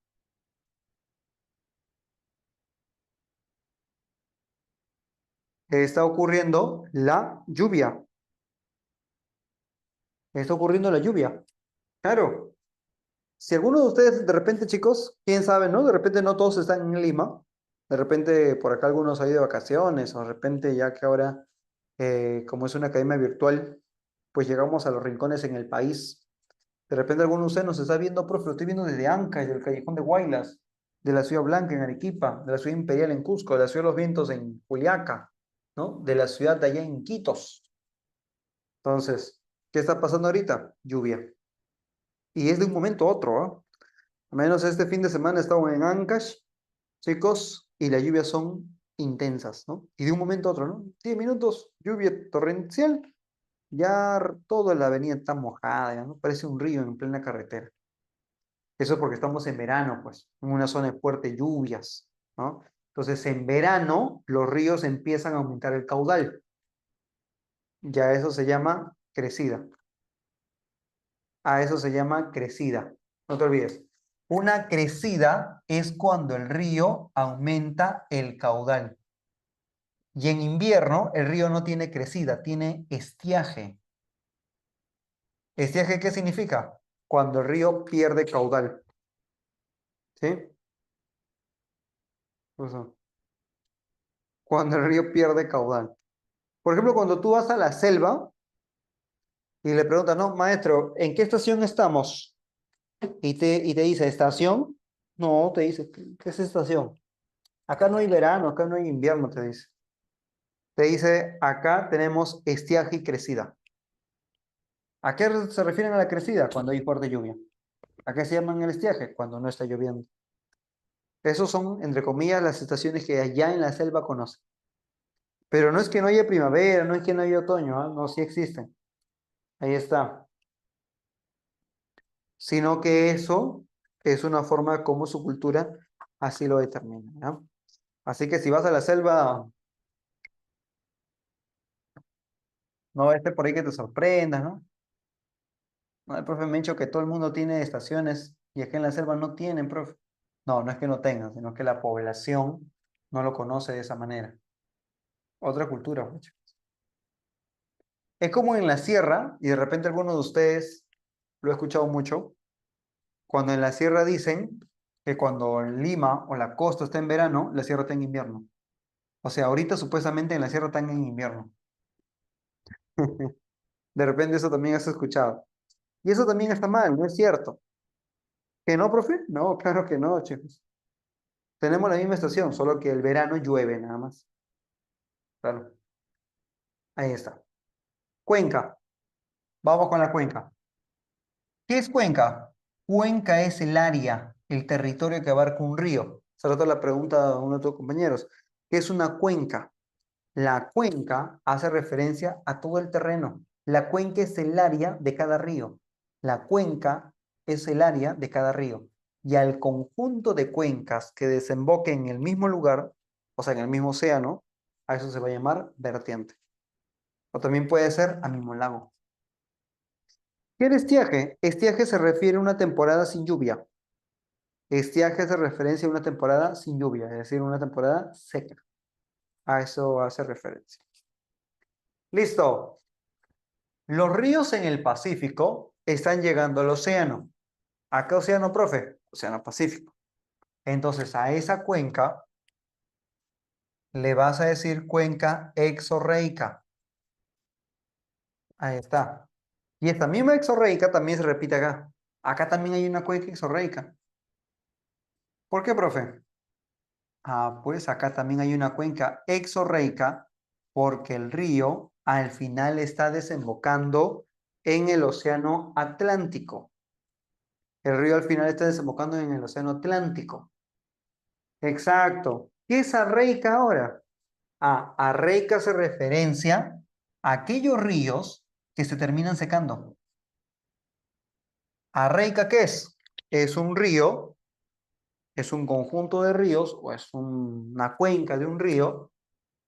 Está ocurriendo la lluvia. Está ocurriendo la lluvia. Claro. Si alguno de ustedes, de repente, chicos, quién sabe, ¿no? De repente no todos están en Lima. De repente por acá algunos han ido de vacaciones, o de repente ya que ahora, como es una academia virtual, pues llegamos a los rincones en el país. De repente alguno de ustedes nos está viendo, profe, lo estoy viendo desde Ancash, del Callejón de Huaylas, de la Ciudad Blanca en Arequipa, de la Ciudad Imperial en Cusco, de la Ciudad de los Vientos en Juliaca, ¿no? De la ciudad de allá en Quitos. Entonces, ¿qué está pasando ahorita? Lluvia. Y es de un momento a otro, ¿ah? Al menos este fin de semana he estado en Ancash, chicos, y las lluvias son intensas, ¿no? Y de un momento a otro, ¿no? 10 minutos, lluvia torrencial, ya toda la avenida está mojada, ya, ¿no? Parece un río en plena carretera. Eso es porque estamos en verano, pues, en una zona de fuertes lluvias, ¿no? Entonces, en verano, los ríos empiezan a aumentar el caudal. Ya eso se llama crecida. A eso se llama crecida. No te olvides. Una crecida es cuando el río aumenta el caudal. Y en invierno el río no tiene crecida, tiene estiaje. ¿Estiaje qué significa? Cuando el río pierde caudal. ¿Sí? Eso. Cuando el río pierde caudal. Por ejemplo, cuando tú vas a la selva y le preguntas, no, maestro, ¿en qué estación estamos? Y te dice, ¿estación? No, te dice, ¿qué es estación? Acá no hay verano, acá no hay invierno, te dice. Te dice, acá tenemos estiaje y crecida. ¿A qué se refieren a la crecida? Cuando hay fuerte lluvia. ¿A qué se llaman el estiaje? Cuando no está lloviendo. Esos son, entre comillas, las estaciones que allá en la selva conocen. Pero no es que no haya primavera, no es que no haya otoño, ¿ah? No, sí existen. Ahí está. Sino que eso es una forma como su cultura así lo determina, ¿ya? Así que si vas a la selva, no va a estar por ahí que te sorprendas, ¿no? No, el profe me ha dicho que todo el mundo tiene estaciones y es que en la selva no tienen, profe. No, no es que no tengan, sino que la población no lo conoce de esa manera. Otra cultura, mucho. Es como en la sierra, y de repente alguno de ustedes lo he escuchado mucho, cuando en la sierra dicen que cuando en Lima o la costa está en verano, la sierra está en invierno. O sea, ahorita supuestamente en la sierra están en invierno. De repente eso también has escuchado. Y eso también está mal, no es cierto. ¿Que no, profe? No, claro que no, chicos. Tenemos la misma estación, solo que el verano llueve nada más. Claro, ahí está. Cuenca. Vamos con la cuenca. ¿Qué es cuenca? Cuenca es el área, el territorio que abarca un río. Se trata la pregunta a uno de tus compañeros. ¿Qué es una cuenca? La cuenca hace referencia a todo el terreno. La cuenca es el área de cada río. La cuenca es el área de cada río. Y al conjunto de cuencas que desemboquen en el mismo lugar, o sea, en el mismo océano, a eso se va a llamar vertiente. O también puede ser a mismo lago. ¿Qué es estiaje? Estiaje se refiere a una temporada sin lluvia. Estiaje hace referencia a una temporada sin lluvia, es decir, una temporada seca. A eso hace referencia. Listo. Los ríos en el Pacífico están llegando al océano. ¿A qué océano, profe? Océano Pacífico. Entonces, a esa cuenca le vas a decir cuenca exorreica. Ahí está. Y esta misma exorreica también se repite acá. Acá también hay una cuenca exorreica. ¿Por qué, profe? Ah, pues acá también hay una cuenca exorreica porque el río al final está desembocando en el océano Atlántico. El río al final está desembocando en el océano Atlántico. Exacto. ¿Qué es arreica ahora? Ah, arreica hace referencia a aquellos ríos que se terminan secando. ¿Arreica qué es? Es un río, es un conjunto de ríos o es una cuenca de un río,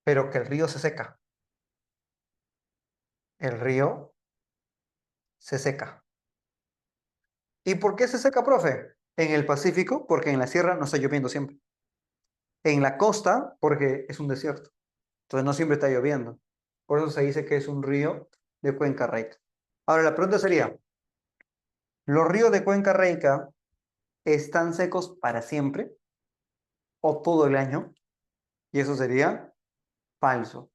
pero que el río se seca. El río se seca. ¿Y por qué se seca, profe? En el Pacífico, porque en la sierra no está lloviendo siempre. En la costa, porque es un desierto. Entonces no siempre está lloviendo. Por eso se dice que es un río de cuenca recta. Ahora la pregunta sería, ¿los ríos de Cuenca Reica están secos para siempre o todo el año? Y eso sería falso.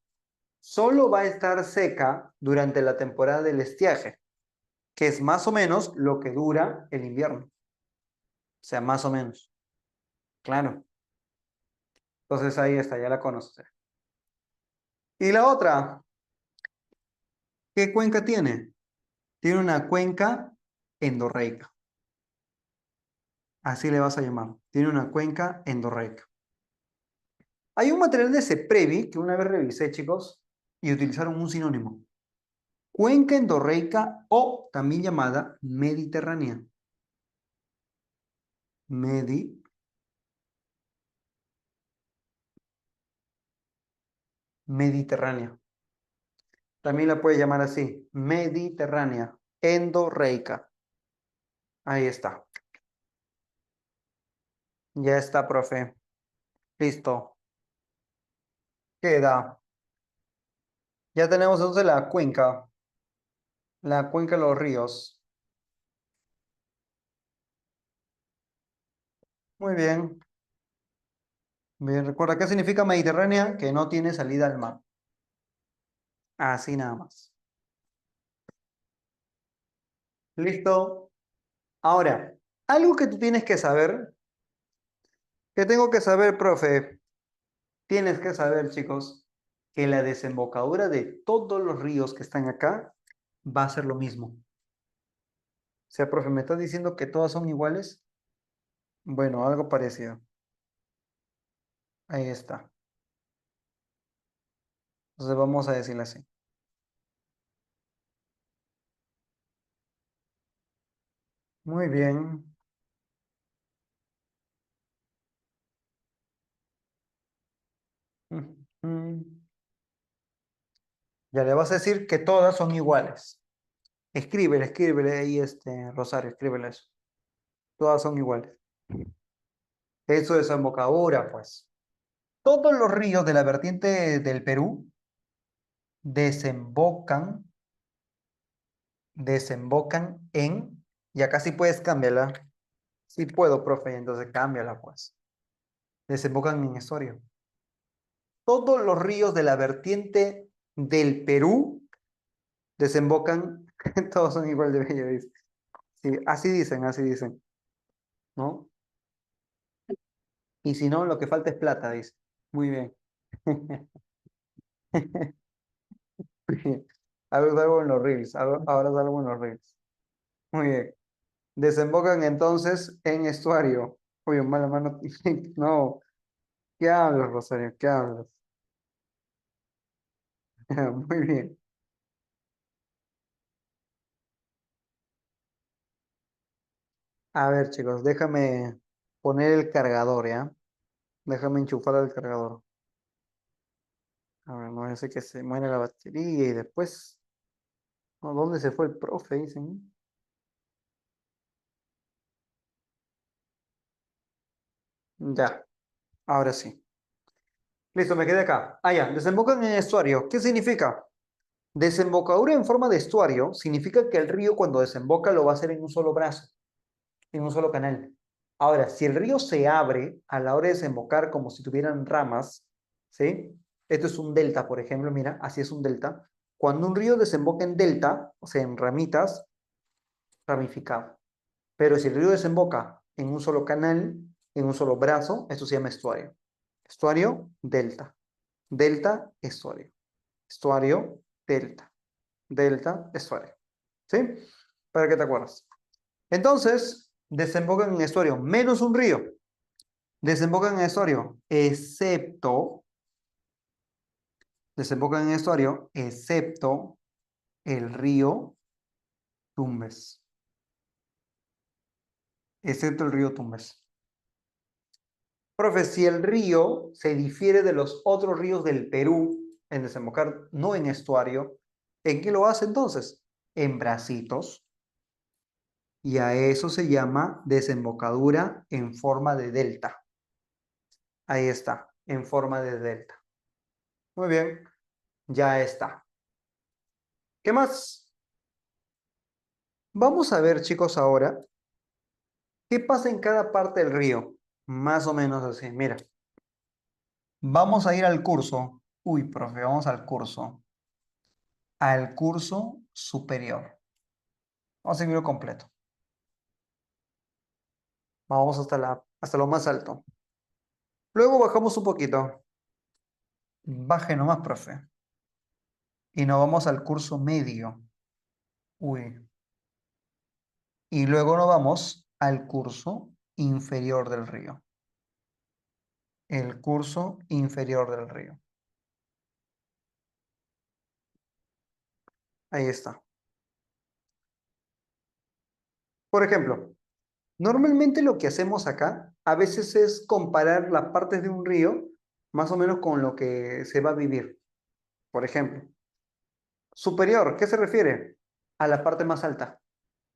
Solo va a estar seca durante la temporada del estiaje, que es más o menos lo que dura el invierno. O sea, más o menos. Claro. Entonces ahí está, ya la conoces. Y la otra, ¿qué cuenca tiene? Tiene una cuenca endorreica. Así le vas a llamar. Tiene una cuenca endorreica. Hay un material de CEPREVI que una vez revisé, chicos, y utilizaron un sinónimo. Cuenca endorreica o también llamada mediterránea. Mediterránea. También la puedes llamar así, mediterránea, endorreica. Ahí está. Ya está, profe. Listo. Queda. Ya tenemos entonces la cuenca de los ríos. Muy bien. Bien, recuerda, ¿qué significa mediterránea? Que no tiene salida al mar. Así nada más. Listo. Ahora, algo que tú tienes que saber, que tengo que saber, profe, tienes que saber, chicos, que la desembocadura de todos los ríos que están acá va a ser lo mismo. O sea, profe, ¿me estás diciendo que todas son iguales? Bueno, algo parecido. Ahí está. Entonces vamos a decirle así. Muy bien. Ujú. Ya le vas a decir que todas son iguales. Escríbele ahí, Rosario, escríbele eso. Todas son iguales. Eso es desembocadura, pues. Todos los ríos de la vertiente del Perú desembocan, desembocan en, y acá sí puedes cambiarla. Sí puedo, profe, entonces cámbiala, pues. Desembocan en estuario. Todos los ríos de la vertiente del Perú desembocan, todos son igual de bellos, dice. Sí, así dicen, ¿no? Y si no, lo que falta es plata, dice. Muy bien. Muy bien. Algo en los reels, ahora es algo en los reels. Muy bien. Desembocan entonces en estuario. Oye, mala mano. No, ¿qué hablas, Rosario? ¿Qué hablas? Muy bien. A ver, chicos, déjame poner el cargador, ¿ya? Déjame enchufar el cargador. A ver, no sé que se muere la batería y después. No, ¿dónde se fue el profe? Dicen. Ya, ahora sí. Listo, me quedé acá. Ah, ya, desembocan en estuario. ¿Qué significa? Desembocadura en forma de estuario significa que el río cuando desemboca lo va a hacer en un solo brazo, en un solo canal. Ahora, si el río se abre a la hora de desembocar como si tuvieran ramas, ¿sí? Esto es un delta, por ejemplo, mira, así es un delta. Cuando un río desemboca en delta, o sea, en ramitas, ramificado. Pero si el río desemboca en un solo canal, en un solo brazo, esto se llama estuario. Estuario, delta. Delta, estuario. Estuario, delta. Delta, estuario. ¿Sí? Para que te acuerdas. Entonces, desembocan en estuario menos un río. Desembocan en estuario, desembocan en estuario, excepto el río Tumbes. Excepto el río Tumbes. Profe, si el río se difiere de los otros ríos del Perú en desembocar, no en estuario, ¿en qué lo hace entonces? En bracitos. Y a eso se llama desembocadura en forma de delta. Ahí está, en forma de delta. Muy bien, ya está. ¿Qué más? Vamos a ver, chicos, ahora, ¿qué pasa en cada parte del río? Más o menos así, mira. Vamos a ir al curso. Uy, profe, vamos al curso. Al curso superior. Vamos a seguirlo completo. Vamos hasta lo más alto. Luego bajamos un poquito. Baje nomás, profe. Y nos vamos al curso medio. Uy. Y luego nos vamos al curso inferior del río. El curso inferior del río. Ahí está. Por ejemplo, normalmente lo que hacemos acá a veces es comparar las partes de un río más o menos con lo que se va a vivir. Por ejemplo, superior, ¿qué se refiere? A la parte más alta.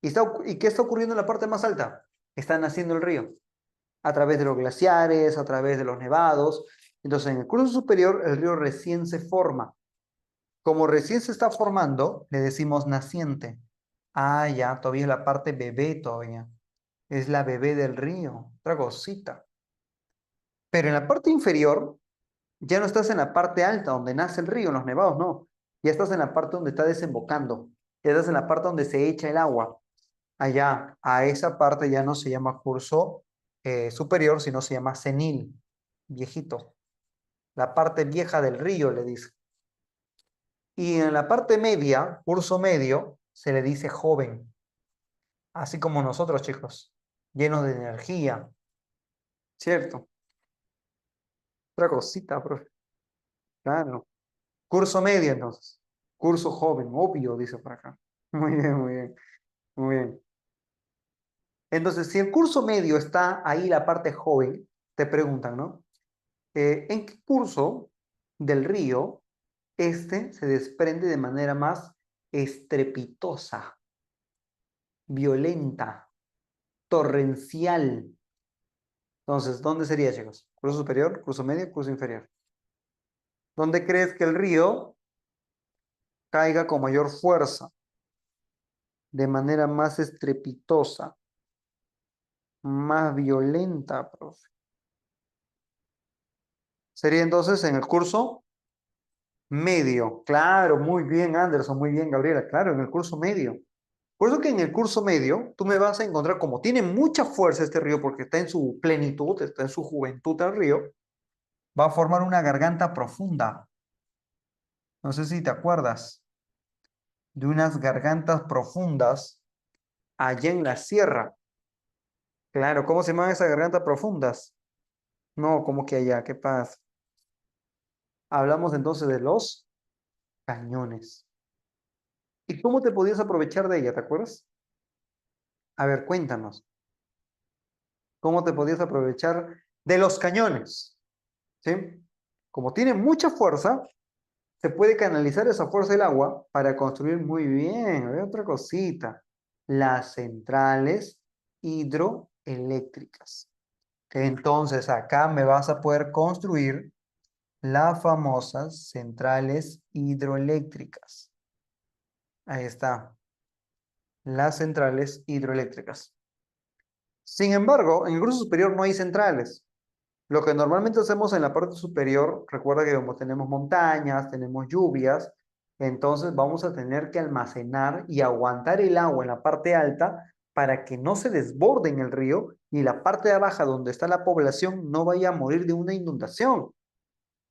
¿Y qué está ocurriendo en la parte más alta? Está naciendo el río a través de los glaciares, a través de los nevados. Entonces, en el curso superior, el río recién se forma. Como recién se está formando, le decimos naciente. Ah, ya, todavía es la parte bebé todavía. Es la bebé del río, otra cosita. Pero en la parte inferior, ya no estás en la parte alta donde nace el río, en los nevados, no. Ya estás en la parte donde está desembocando. Ya estás en la parte donde se echa el agua. Allá, a esa parte ya no se llama curso superior, sino se llama senil, viejito. La parte vieja del río, le dice. Y en la parte media, curso medio, se le dice joven. Así como nosotros, chicos, llenos de energía. ¿Cierto? Otra cosita, profe. Claro. Curso medio, entonces. Curso joven, obvio, dice por acá. Muy bien, muy bien, muy bien. Entonces, si el curso medio está ahí la parte joven, te preguntan, ¿no? ¿En qué curso del río este se desprende de manera más estrepitosa, violenta, torrencial? Entonces, ¿dónde sería, chicos? ¿Curso superior, curso medio, curso inferior? ¿Dónde crees que el río caiga con mayor fuerza, de manera más estrepitosa, más violenta, profe? Sería entonces en el curso medio. Claro, muy bien, Anderson, muy bien, Gabriela. Claro, en el curso medio. Por eso que en el curso medio tú me vas a encontrar, como tiene mucha fuerza este río, porque está en su plenitud, está en su juventud el río, va a formar una garganta profunda. No sé si te acuerdas de unas gargantas profundas allá en la sierra. Claro, ¿cómo se llaman esas gargantas profundas? No, ¿cómo que allá? ¿Qué pasa? Hablamos entonces de los cañones. ¿Y cómo te podías aprovechar de ella? ¿Te acuerdas? A ver, cuéntanos. ¿Cómo te podías aprovechar de los cañones? ¿Sí? Como tiene mucha fuerza, se puede canalizar esa fuerza del agua para construir muy bien. A ver, otra cosita. Las centrales hidroeléctricas. Entonces, acá me vas a poder construir las famosas centrales hidroeléctricas. Ahí está. Las centrales hidroeléctricas. Sin embargo, en el curso superior no hay centrales. Lo que normalmente hacemos en la parte superior, recuerda que como tenemos montañas, tenemos lluvias, entonces vamos a tener que almacenar y aguantar el agua en la parte alta para que no se desborde en el río y la parte de abajo donde está la población no vaya a morir de una inundación.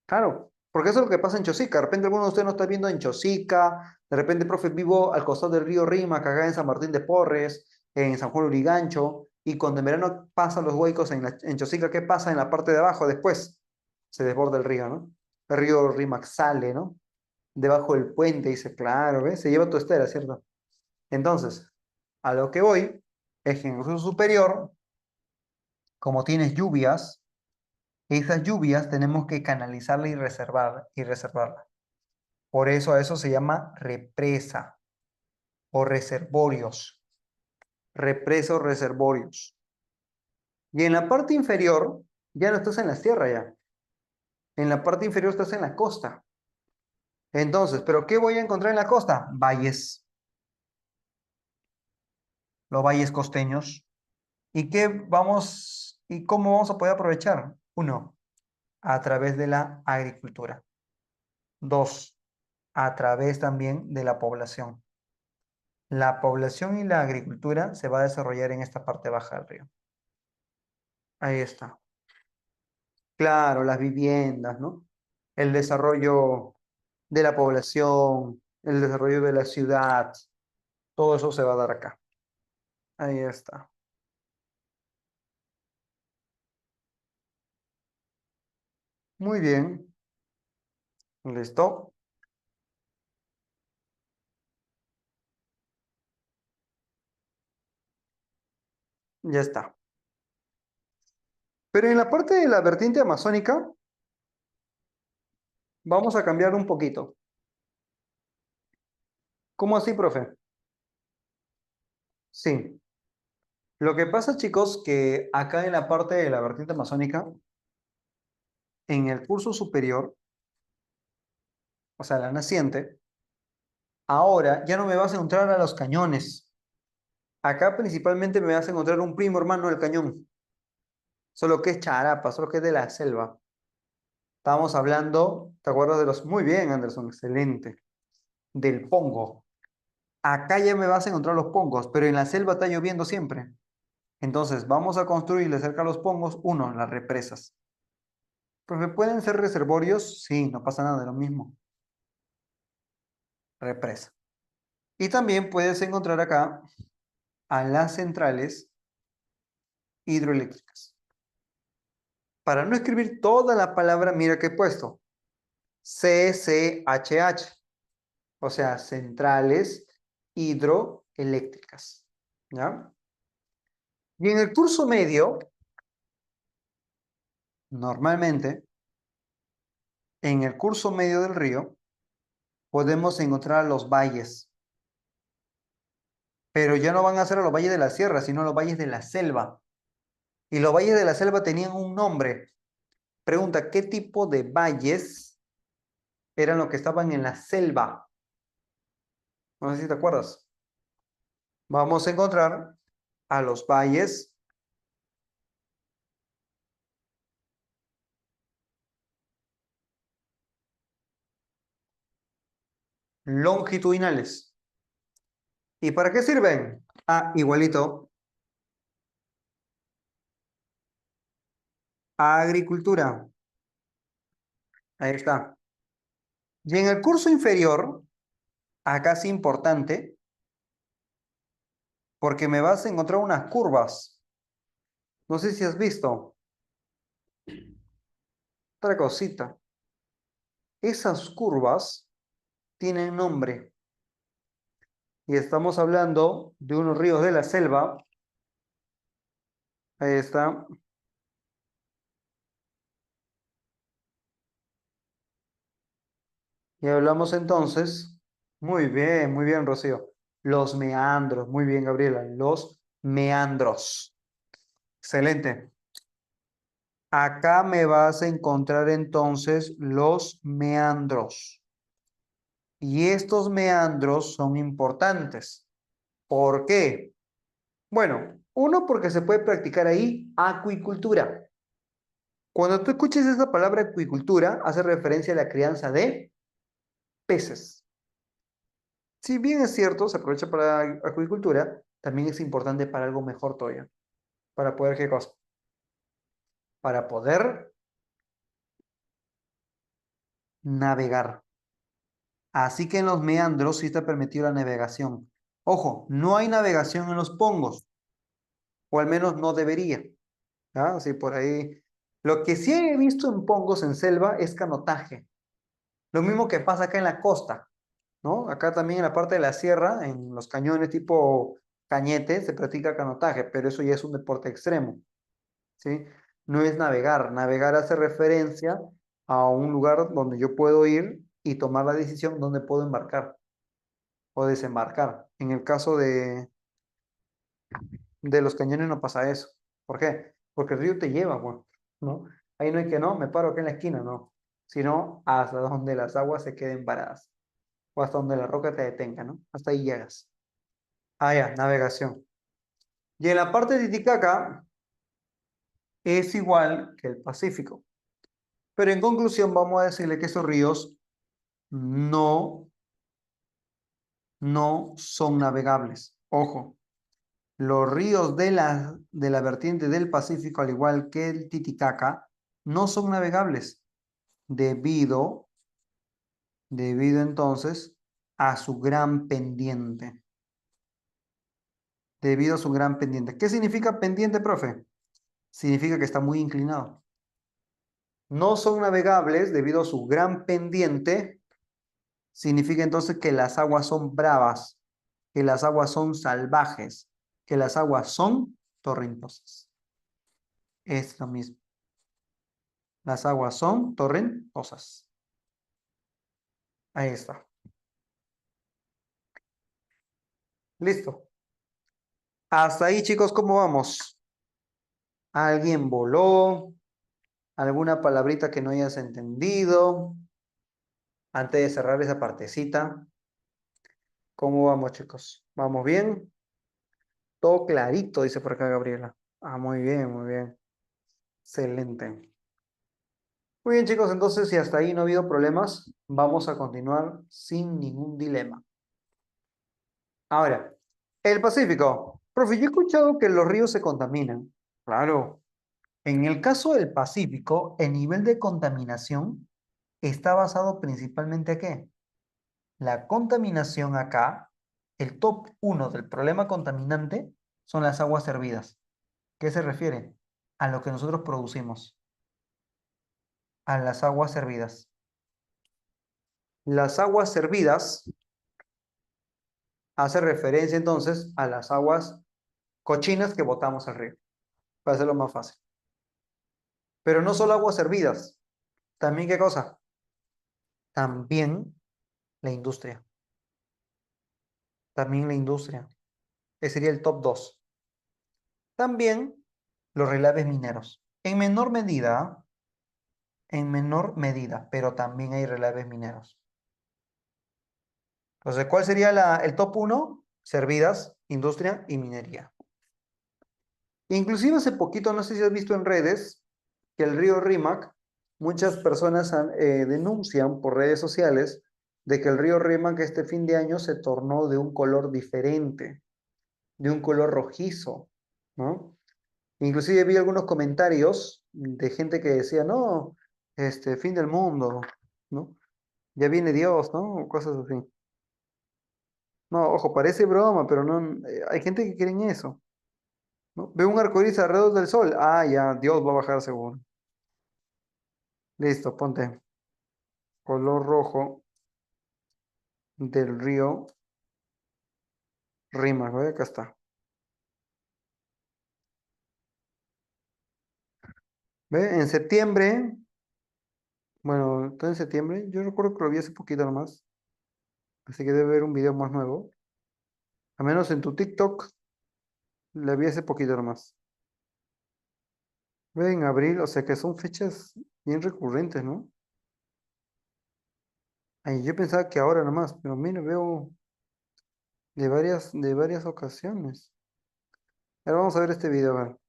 Claro, porque eso es lo que pasa en Chosica. De repente alguno de ustedes no está viendo en Chosica, de repente, profe, vivo al costado del río Rímac, acá en San Martín de Porres, en San Juan de Urigancho, y cuando en verano pasan los huecos en Chosica, ¿qué pasa en la parte de abajo después? Se desborda el río, ¿no? El río Rímac sale, ¿no? Debajo del puente, dice, claro, ¿ves? Se lleva tu estera, ¿cierto? Entonces, a lo que voy es que en el curso superior, como tienes lluvias, esas lluvias tenemos que canalizarla y reservarla. Por eso a eso se llama represa o reservorios. Represa o reservorios. Y en la parte inferior, ya no estás en la sierra ya. En la parte inferior estás en la costa. Entonces, ¿pero qué voy a encontrar en la costa? Valles. los valles costeños. ¿Y cómo vamos a poder aprovechar? Uno, a través de la agricultura. Dos, a través también de la población. La población y la agricultura se va a desarrollar en esta parte baja del río. Ahí está. Claro, las viviendas, ¿no? El desarrollo de la población, el desarrollo de la ciudad, todo eso se va a dar acá. Ahí está. Muy bien. ¿Listo? Ya está. Pero en la parte de la vertiente amazónica, vamos a cambiar un poquito. ¿Cómo así, profe? Sí. Lo que pasa, chicos, que acá en la parte de la vertiente amazónica, en el curso superior, o sea, la naciente, ahora ya no me vas a encontrar a los cañones. Acá principalmente me vas a encontrar un primo hermano del cañón, solo que es charapa, solo que es de la selva. Estábamos hablando, ¿te acuerdas de los? Muy bien, Anderson, excelente. Del pongo. Acá ya me vas a encontrar los pongos, pero en la selva está lloviendo siempre. Entonces, vamos a construirle cerca a los pongos, uno, las represas. Profe, ¿pueden ser reservorios? Sí, no pasa nada, de lo mismo. Represa. Y también puedes encontrar acá a las centrales hidroeléctricas. Para no escribir toda la palabra, mira que he puesto. CCHH. O sea, centrales hidroeléctricas. ¿Ya? Y en el curso medio, normalmente, en el curso medio del río, podemos encontrar los valles. Pero ya no van a ser los valles de la sierra, sino los valles de la selva. Y los valles de la selva tenían un nombre. Pregunta, ¿qué tipo de valles eran los que estaban en la selva? No sé si te acuerdas. Vamos a encontrar a los valles longitudinales. ¿Y para qué sirven? Ah, igualito. Agricultura. Ahí está. Y en el curso inferior, acá es importante, porque me vas a encontrar unas curvas. No sé si has visto. Otra cosita. Esas curvas tienen nombre. Y estamos hablando de unos ríos de la selva. Ahí está. Y hablamos entonces. Muy bien, Rocío. Los meandros. Muy bien, Gabriela. Los meandros. Excelente. Acá me vas a encontrar entonces los meandros. Y estos meandros son importantes. ¿Por qué? Bueno, uno, porque se puede practicar ahí acuicultura. Cuando tú escuches esa palabra acuicultura, hace referencia a la crianza de peces. Si bien es cierto, se aprovecha para acuicultura, también es importante para algo mejor todavía. ¿Para poder qué cosa? Para poder navegar. Así que en los meandros sí está permitida la navegación. Ojo, no hay navegación en los pongos, o al menos no debería. ¿Ah? Así por ahí. Lo que sí he visto en pongos en selva es canotaje. Lo mismo que pasa acá en la costa, ¿no? Acá también en la parte de la sierra, en los cañones tipo Cañete, se practica canotaje, pero eso ya es un deporte extremo, ¿sí? No es navegar. Navegar hace referencia a un lugar donde yo puedo ir y tomar la decisión donde puedo embarcar o desembarcar. En el caso de los cañones no pasa eso. ¿Por qué? Porque el río te lleva, bueno, ¿no? Ahí no hay que no, me paro acá en la esquina, no. Sino hasta donde las aguas se queden paradas o hasta donde la roca te detenga, ¿no? Hasta ahí llegas. Ah, ya, navegación. Y en la parte de Titicaca es igual que el Pacífico. Pero en conclusión vamos a decirle que esos ríos no, no son navegables. Ojo, los ríos de la vertiente del Pacífico, al igual que el Titicaca, no son navegables debido, debido entonces a su gran pendiente. Debido a su gran pendiente. ¿Qué significa pendiente, profe? Significa que está muy inclinado. No son navegables debido a su gran pendiente. Significa entonces que las aguas son bravas, que las aguas son salvajes, que las aguas son torrentosas. Es lo mismo. Las aguas son torrentosas. Ahí está. Listo. Hasta ahí, chicos, ¿cómo vamos? ¿Alguien voló? ¿Alguna palabrita que no hayas entendido? Antes de cerrar esa partecita, ¿cómo vamos, chicos? ¿Vamos bien? Todo clarito, dice por acá Gabriela. Ah, muy bien, muy bien. Excelente. Muy bien, chicos, entonces si hasta ahí no ha habido problemas, vamos a continuar sin ningún dilema. Ahora, el Pacífico. Profe, yo he escuchado que los ríos se contaminan. Claro. En el caso del Pacífico, el nivel de contaminación está basado principalmente ¿en qué? La contaminación acá, el top uno del problema contaminante son las aguas hervidas. ¿Qué se refiere? A lo que nosotros producimos, a las aguas hervidas. Las aguas hervidas hace referencia entonces a las aguas cochinas que botamos al río, para hacerlo más fácil. Pero no solo aguas hervidas, también ¿qué cosa? También la industria, también la industria. Ese sería el top 2. También los relaves mineros. En menor medida, pero también hay relaves mineros. Entonces, ¿cuál sería el top uno? Servidas, industria y minería. Inclusive hace poquito, no sé si has visto en redes, que el río Rímac, muchas personas denuncian por redes sociales de que el río Rímac este fin de año se tornó de un color diferente, de un color rojizo, ¿no? Inclusive vi algunos comentarios de gente que decía, no, fin del mundo, ¿no? Ya viene Dios, ¿no? Cosas así. No, ojo, parece broma, pero no, hay gente que cree en eso, ¿no? Ve un arcoíris alrededor del sol, ah, ya, Dios va a bajar seguro. Listo, ponte color rojo del río Rímac, ¿ve? Acá está. ¿Ve? En septiembre, bueno, está en septiembre, yo recuerdo que lo vi hace poquito nomás, así que debe haber un video más nuevo. A menos en tu TikTok, la vi hace poquito nomás. Ve en abril, o sea que son fechas bien recurrentes, ¿no? Ay, yo pensaba que ahora nomás, pero mira, veo de varias ocasiones. Ahora vamos a ver este video, a ver.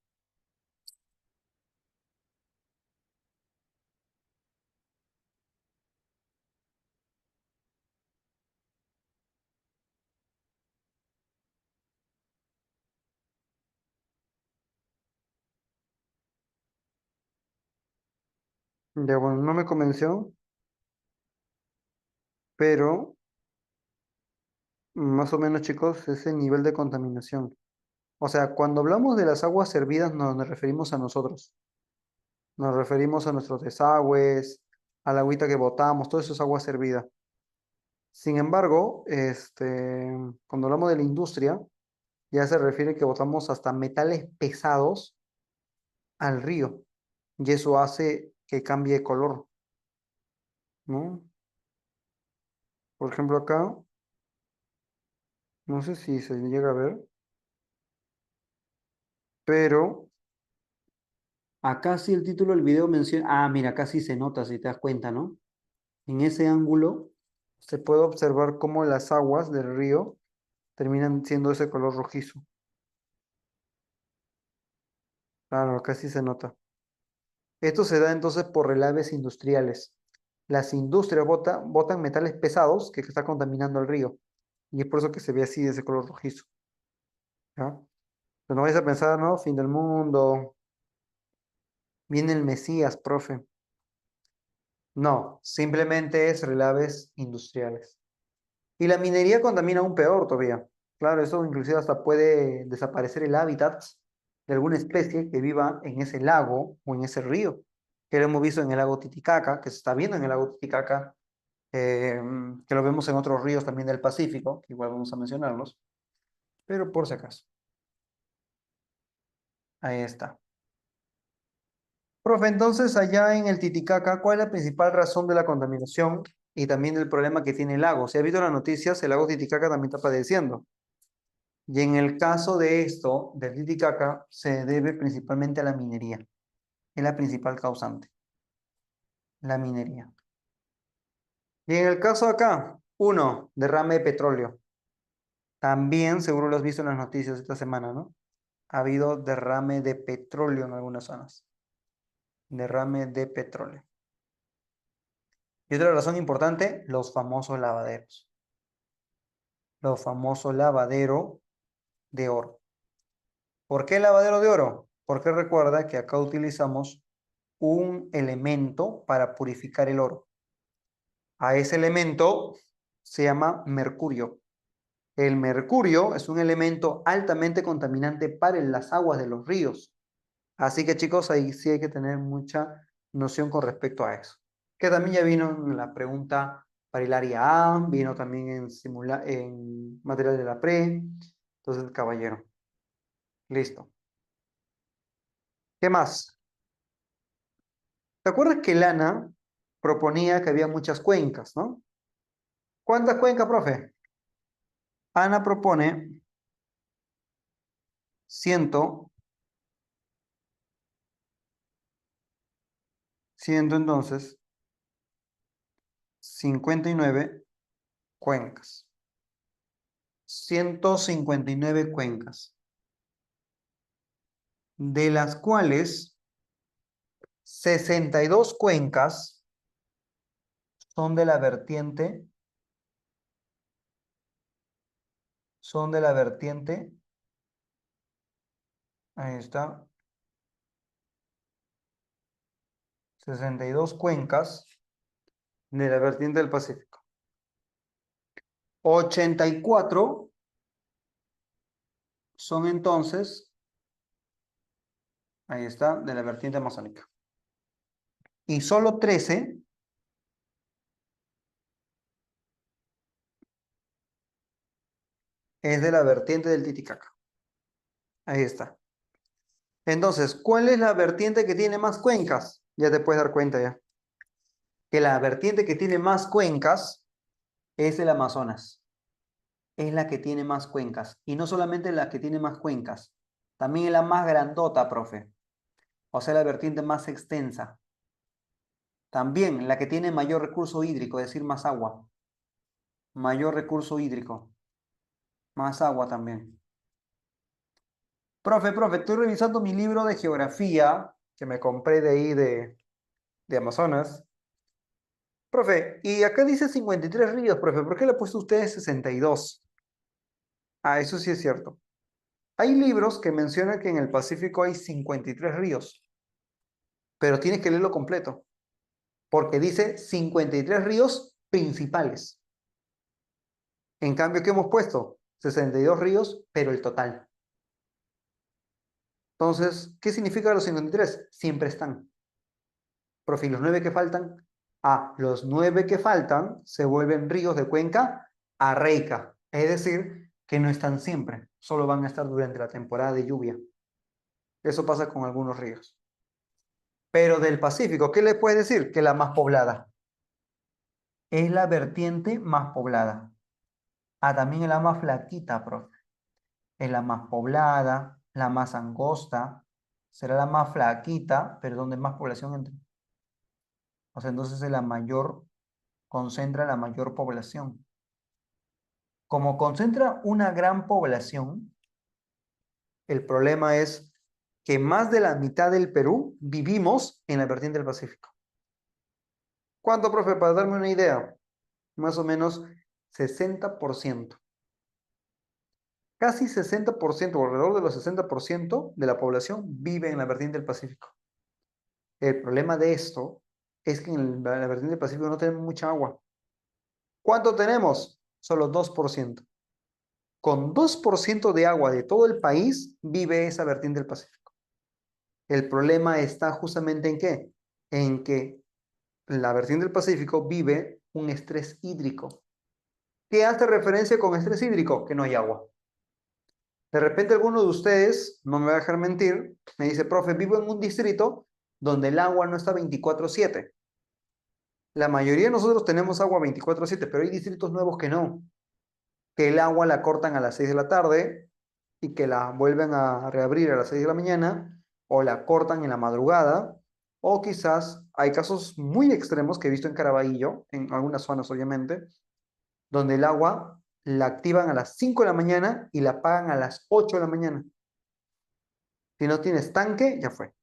Ya, bueno, no me convenció, pero más o menos, chicos, es el nivel de contaminación. O sea, cuando hablamos de las aguas servidas, no nos referimos a nosotros. Nos referimos a nuestros desagües, a la agüita que botamos, todo eso es agua servida. Sin embargo, cuando hablamos de la industria, ya se refiere que botamos hasta metales pesados al río. Y eso hace que cambie de color, ¿no? Por ejemplo, acá, no sé si se llega a ver, pero acá sí el título del video menciona, ah, mira, acá sí se nota, si te das cuenta, ¿no? En ese ángulo se puede observar cómo las aguas del río terminan siendo ese color rojizo. Claro, casi se nota. Esto se da entonces por relaves industriales. Las industrias botan metales pesados que están contaminando el río. Y es por eso que se ve así de ese color rojizo. ¿Ya? Pero no vais a pensar, ¿no? Fin del mundo. Viene el Mesías, profe. No, simplemente es relaves industriales. Y la minería contamina aún peor todavía. Claro, eso inclusive hasta puede desaparecer el hábitat de alguna especie que viva en ese lago o en ese río, que lo hemos visto en el lago Titicaca, que se está viendo en el lago Titicaca, eh, que lo vemos en otros ríos también del Pacífico, que igual vamos a mencionarlos, pero por si acaso. Ahí está. Profe, entonces allá en el Titicaca, ¿cuál es la principal razón de la contaminación y también del problema que tiene el lago? Si ha visto las noticias, el lago Titicaca también está padeciendo. Y en el caso de esto, del Titicaca, se debe principalmente a la minería. Es la principal causante, la minería. Y en el caso acá, uno, derrame de petróleo. También, seguro lo has visto en las noticias esta semana, ¿no? Ha habido derrame de petróleo en algunas zonas. Derrame de petróleo. Y otra razón importante, los famosos lavaderos. Los famosos lavadero de oro. ¿Por qué lavadero de oro? Porque recuerda que acá utilizamos un elemento para purificar el oro. A ese elemento se llama mercurio. El mercurio es un elemento altamente contaminante para las aguas de los ríos. Así que chicos, ahí sí hay que tener mucha noción con respecto a eso. Que también ya vino en la pregunta para el área A, vino también en material de la pre. Entonces, caballero, listo. ¿Qué más? ¿Te acuerdas que Lana proponía que había muchas cuencas, ¿no? ¿Cuántas cuencas, profe? Ana propone 100, 100 entonces, 59 cuencas. 159 cuencas, de las cuales 62 cuencas son de la vertiente, son de la vertiente, ahí está, 62 cuencas de la vertiente del Pacífico. 84 son entonces, ahí está, de la vertiente amazónica. Y solo 13 es de la vertiente del Titicaca. Ahí está. Entonces, ¿cuál es la vertiente que tiene más cuencas? Ya te puedes dar cuenta ya. Que la vertiente que tiene más cuencas es el Amazonas. Es la que tiene más cuencas. Y no solamente la que tiene más cuencas, también es la más grandota, profe. O sea, la vertiente más extensa. También la que tiene mayor recurso hídrico, es decir, más agua. Mayor recurso hídrico. Más agua también. Profe, estoy revisando mi libro de geografía que me compré de ahí de Amazonas. Profe, y acá dice 53 ríos, profe. ¿Por qué le ha puesto usted 62? Ah, eso sí es cierto. Hay libros que mencionan que en el Pacífico hay 53 ríos, pero tienes que leerlo completo, porque dice 53 ríos principales. En cambio, ¿qué hemos puesto? 62 ríos, pero el total. Entonces, ¿qué significa los 53? Siempre están. Profe, ¿y los 9 que faltan? Ah, los 9 que faltan se vuelven ríos de cuenca arreica, es decir, que no están siempre, solo van a estar durante la temporada de lluvia. Eso pasa con algunos ríos. Pero del Pacífico, ¿qué le puedes decir? Que la más poblada. Es la vertiente más poblada. Ah, también es la más flaquita, profe. Es la más poblada, la más angosta. Será la más flaquita, pero donde más población entra. O sea, entonces es la mayor, concentra la mayor población. Como concentra una gran población, el problema es que más de la mitad del Perú vivimos en la vertiente del Pacífico. ¿Cuánto, profe? Para darme una idea. Más o menos 60%. Casi 60%, alrededor de los 60% de la población vive en la vertiente del Pacífico. El problema de esto es que en la vertiente del Pacífico no tenemos mucha agua. ¿Cuánto tenemos? Solo 2%. Con 2% de agua de todo el país vive esa vertiente del Pacífico. El problema está justamente en qué? En que la vertiente del Pacífico vive un estrés hídrico. ¿Qué hace referencia con estrés hídrico? Que no hay agua. De repente alguno de ustedes, no me va a dejar mentir, me dice, profe, vivo en un distrito donde el agua no está 24/7. La mayoría de nosotros tenemos agua 24/7, pero hay distritos nuevos que no, que el agua la cortan a las 6 de la tarde y que la vuelven a reabrir a las 6 de la mañana, o la cortan en la madrugada, o quizás hay casos muy extremos que he visto en Caraballo, en algunas zonas obviamente, donde el agua la activan a las 5 de la mañana y la apagan a las 8 de la mañana. Si no tienes tanque, ya fue.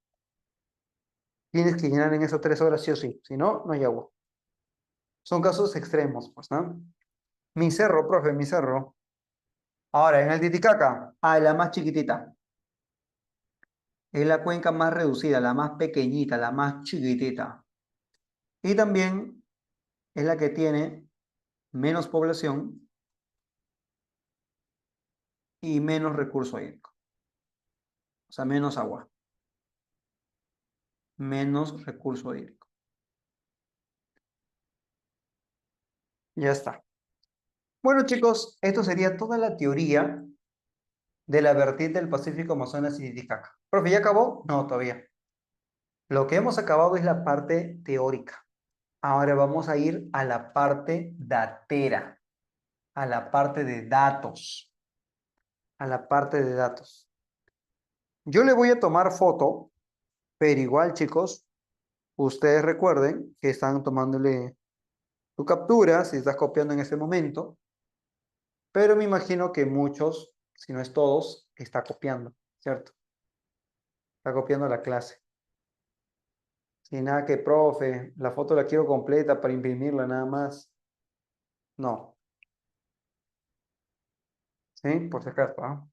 Tienes que llenar en esas 3 horas sí o sí. Si no, no hay agua. Son casos extremos, pues, ¿no? Mi cerro, profe, mi cerro. Ahora, en el Titicaca, la más chiquitita. Es la cuenca más reducida, la más pequeñita, la más chiquitita. Y también es la que tiene menos población y menos recurso hídrico. O sea, menos agua. Menos recurso hídrico. Ya está. Bueno, chicos, esto sería toda la teoría de la vertiente del Pacífico, Amazonas y Titicaca. Profe, ¿ya acabó? No, todavía. Lo que hemos acabado es la parte teórica. Ahora vamos a ir a la parte datera, a la parte de datos, a la parte de datos. Yo le voy a tomar foto, pero igual, chicos, ustedes recuerden que están tomándole tu captura, si estás copiando en ese momento, pero me imagino que muchos, si no es todos, está copiando, ¿cierto? Está copiando la clase. Sin nada que, profe, la foto la quiero completa para imprimirla nada más. No, ¿sí? Por si acaso, ¿ah?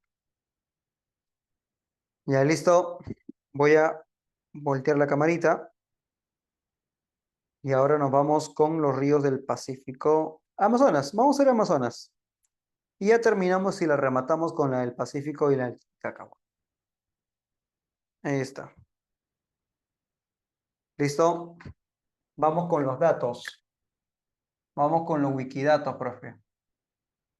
Ya listo. Voy a voltear la camarita y ahora nos vamos con los ríos del Pacífico. Amazonas, vamos a ir a Amazonas. Y ya terminamos y la rematamos con la del Pacífico y la del Titicaca. Ahí está. ¿Listo? Vamos con los datos. Vamos con los Wikidatos, profe.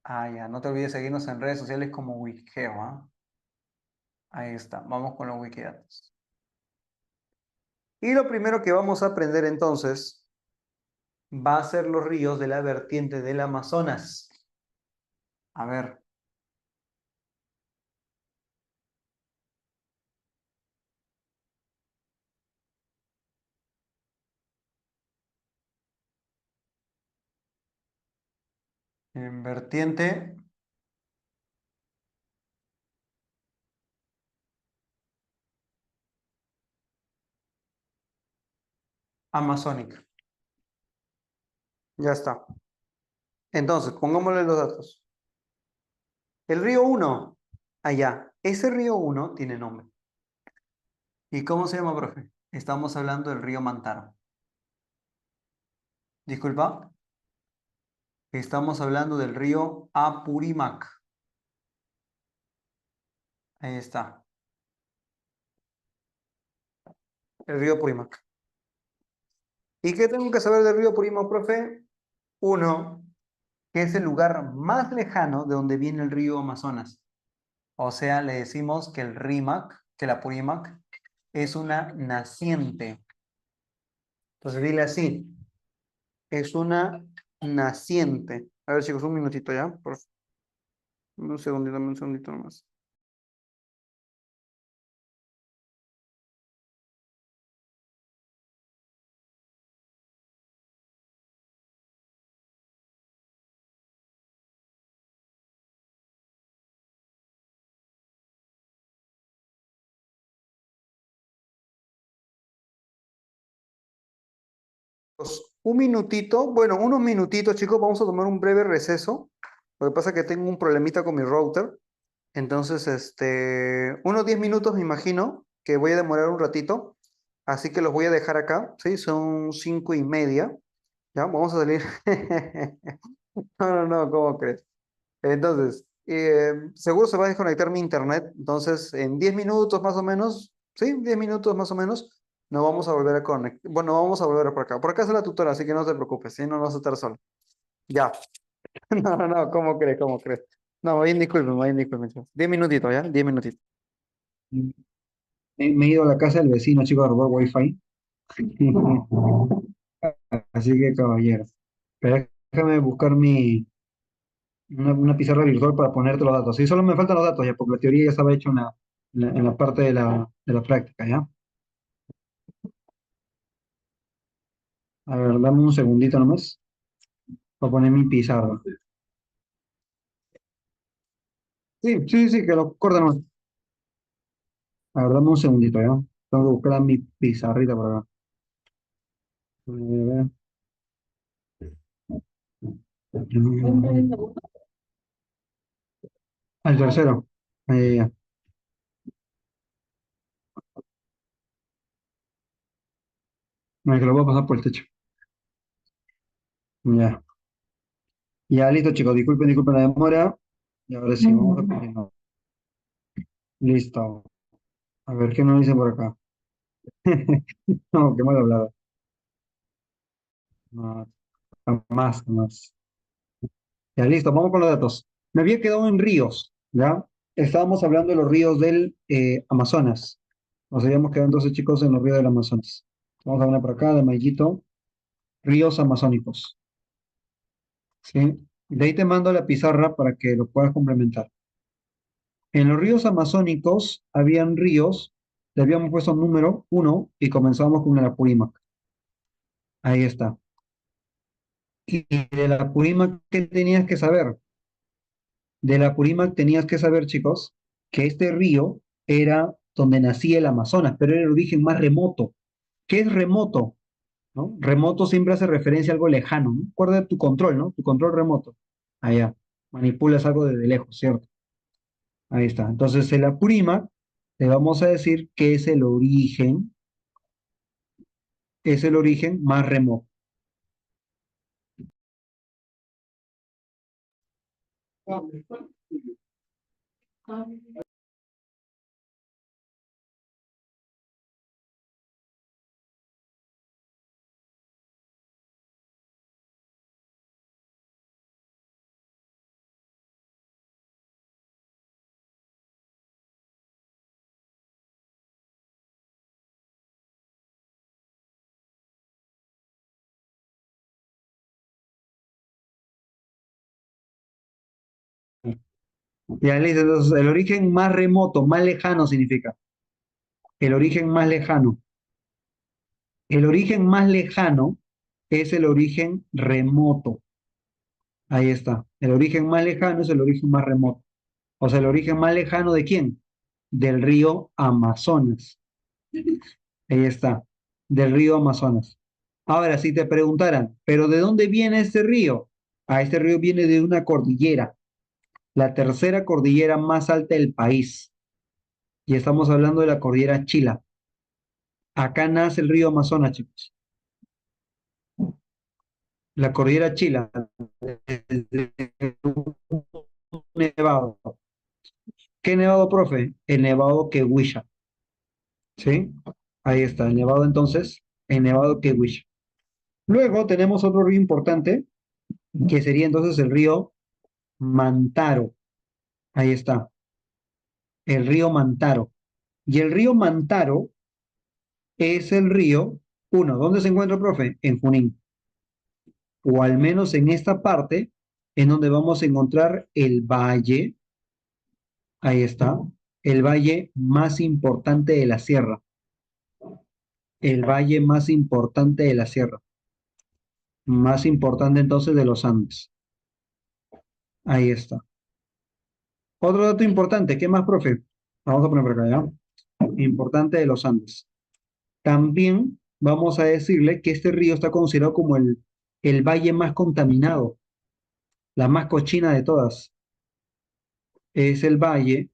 Ya, no te olvides seguirnos en redes sociales como Wikigeo, ¿ah? Ahí está, vamos con los Wikidatos. Y lo primero que vamos a aprender entonces va a ser los ríos de la vertiente del Amazonas. A ver. En vertiente amazónica. Ya está. Entonces, pongámosle los datos. El río 1, allá. Ese río 1 tiene nombre. ¿Y cómo se llama, profe? Estamos hablando del río Mantaro. Disculpa. Estamos hablando del río Apurímac. Ahí está. El río Apurímac. ¿Y qué tengo que saber del río Apurímac, profe? Uno, que es el lugar más lejano de donde viene el río Amazonas. O sea, le decimos que el Rímac, que la Apurímac, es una naciente. Entonces dile así, es una naciente. A ver, chicos, un minutito ya. Un segundito nomás. Un minutito, bueno, unos minutitos, chicos, vamos a tomar un breve receso. Lo que pasa es que tengo un problemita con mi router. Entonces, unos 10 minutos me imagino que voy a demorar un ratito. Así que los voy a dejar acá, ¿sí? Son 5:30. Ya, vamos a salir. No, no, no, ¿cómo crees? Entonces, seguro se va a desconectar mi internet. Entonces, en 10 minutos más o menos, sí, 10 minutos más o menos, nos vamos a volver a conectar. Bueno, vamos a volver por acá. Por acá está la tutora, así que no te preocupes, ¿sí? No vas a estar solo. Ya. No, no, no, ¿cómo crees? ¿Cómo crees? No, más bien disculpen, chicos. 10 minutitos, ¿ya? 10 minutitos. Me he ido a la casa del vecino, chicos, a robar wifi. Así que, caballero. Pero déjame buscar una pizarra virtual para ponerte los datos. Sí, solo me faltan los datos ya, porque la teoría ya estaba hecha en la parte de la práctica, ¿ya? A ver, dame un segundito nomás para poner mi pizarra. Sí, sí, sí, que lo corta nomás. A ver, dame un segundito, ¿ya? Tengo que buscar mi pizarrita por acá. A ver. Al tercero. Ahí, ya. Me que lo voy a pasar por el techo. Ya. Ya, listo, chicos. Disculpen la demora. Y ahora sí, vamos a continuar. Listo. A ver, ¿qué nos dicen por acá? No, qué mal hablado. No, jamás, jamás. Ya, listo, vamos con los datos. Me había quedado en ríos, ¿ya? Estábamos hablando de los ríos del Amazonas. Nos habíamos quedado entonces, chicos, en los ríos del Amazonas. Vamos a hablar por acá, de Mayito. Ríos amazónicos, ¿sí? De ahí te mando la pizarra para que lo puedas complementar. En los ríos amazónicos habían ríos, le habíamos puesto número uno y comenzamos con el Apurímac. Ahí está. Y de la Apurímac, ¿qué tenías que saber? De la Apurímac tenías que saber, chicos, que este río era donde nacía el Amazonas, pero era el origen más remoto. ¿Qué es remoto? ¿No? Remoto siempre hace referencia a algo lejano, ¿no? Recuerda tu control, ¿no? Tu control remoto. Allá. Manipulas algo desde lejos, ¿cierto? Ahí está. Entonces, el Apurímac, le vamos a decir que es el origen más remoto. Ya, listo. Entonces, el origen más remoto, más lejano significa. El origen más lejano. El origen más lejano es el origen remoto. Ahí está. El origen más lejano es el origen más remoto. O sea, el origen más lejano ¿de quién? Del río Amazonas. Ahí está. Del río Amazonas. Ahora, si te preguntaran, ¿pero de dónde viene este río? Este río viene de una cordillera, la tercera cordillera más alta del país. Y estamos hablando de la cordillera Chila. Acá nace el río Amazonas, chicos. La cordillera Chila, un nevado. ¿Qué nevado, profe? El nevado Quehuisha, ¿sí? Ahí está, el nevado entonces, el nevado Quehuisha. Luego tenemos otro río importante, que sería entonces el río Mantaro. Ahí está, el río Mantaro. Y el río Mantaro es el río, ¿dónde se encuentra, profe? En Junín. O al menos en esta parte, en donde vamos a encontrar el valle, ahí está, el valle más importante de la sierra. El valle más importante de la sierra. Más importante entonces de los Andes. Ahí está. Otro dato importante, ¿qué más, profe? Vamos a poner por acá, ¿ya? Importante de los Andes. También vamos a decirle que este río está considerado como el valle más contaminado, la más cochina de todas. Es el valle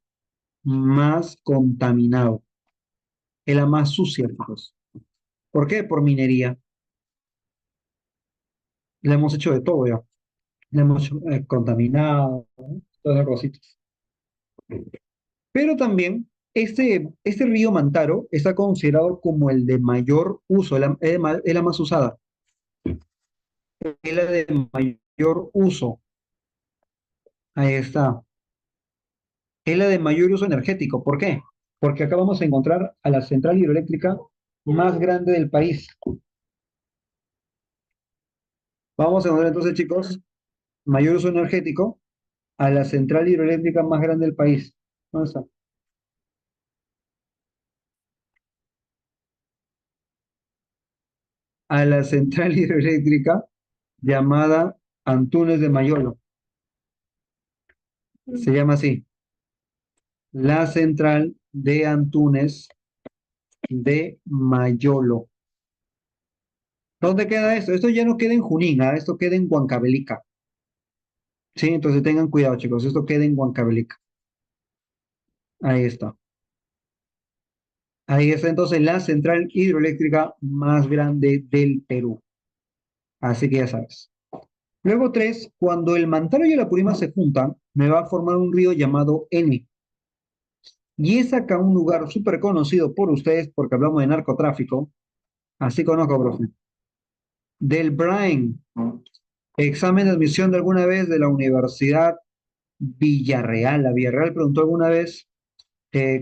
más contaminado, es la más sucia, chicos. ¿Por qué? Por minería. Le hemos hecho de todo ya. Le hemos contaminado, ¿no? Todas esas cositas. Pero también este río Mantaro está considerado como el de mayor uso, es la más usada, es la de mayor uso. Ahí está. Es la de mayor uso energético. ¿Por qué? Porque acá vamos a encontrar a la central hidroeléctrica más grande del país. Vamos a encontrar entonces, chicos, mayor uso energético a la central hidroeléctrica más grande del país. ¿Dónde está? A la central hidroeléctrica llamada Antunes de Mayolo. Se llama así, la central de Antunes de Mayolo. ¿Dónde queda esto? Esto ya no queda en Junín, ¿ah? Esto queda en Huancavelica. Sí, entonces tengan cuidado, chicos. Esto queda en Huancavelica. Ahí está. Ahí está entonces la central hidroeléctrica más grande del Perú. Así que ya sabes. Luego tres, cuando el Mantaro y el Apurímac se juntan, me va a formar un río llamado N. Y es acá un lugar súper conocido por ustedes porque hablamos de narcotráfico. Así conozco, profe. Del Brain. Examen de admisión de alguna vez de la Universidad Villarreal. La Villarreal preguntó alguna vez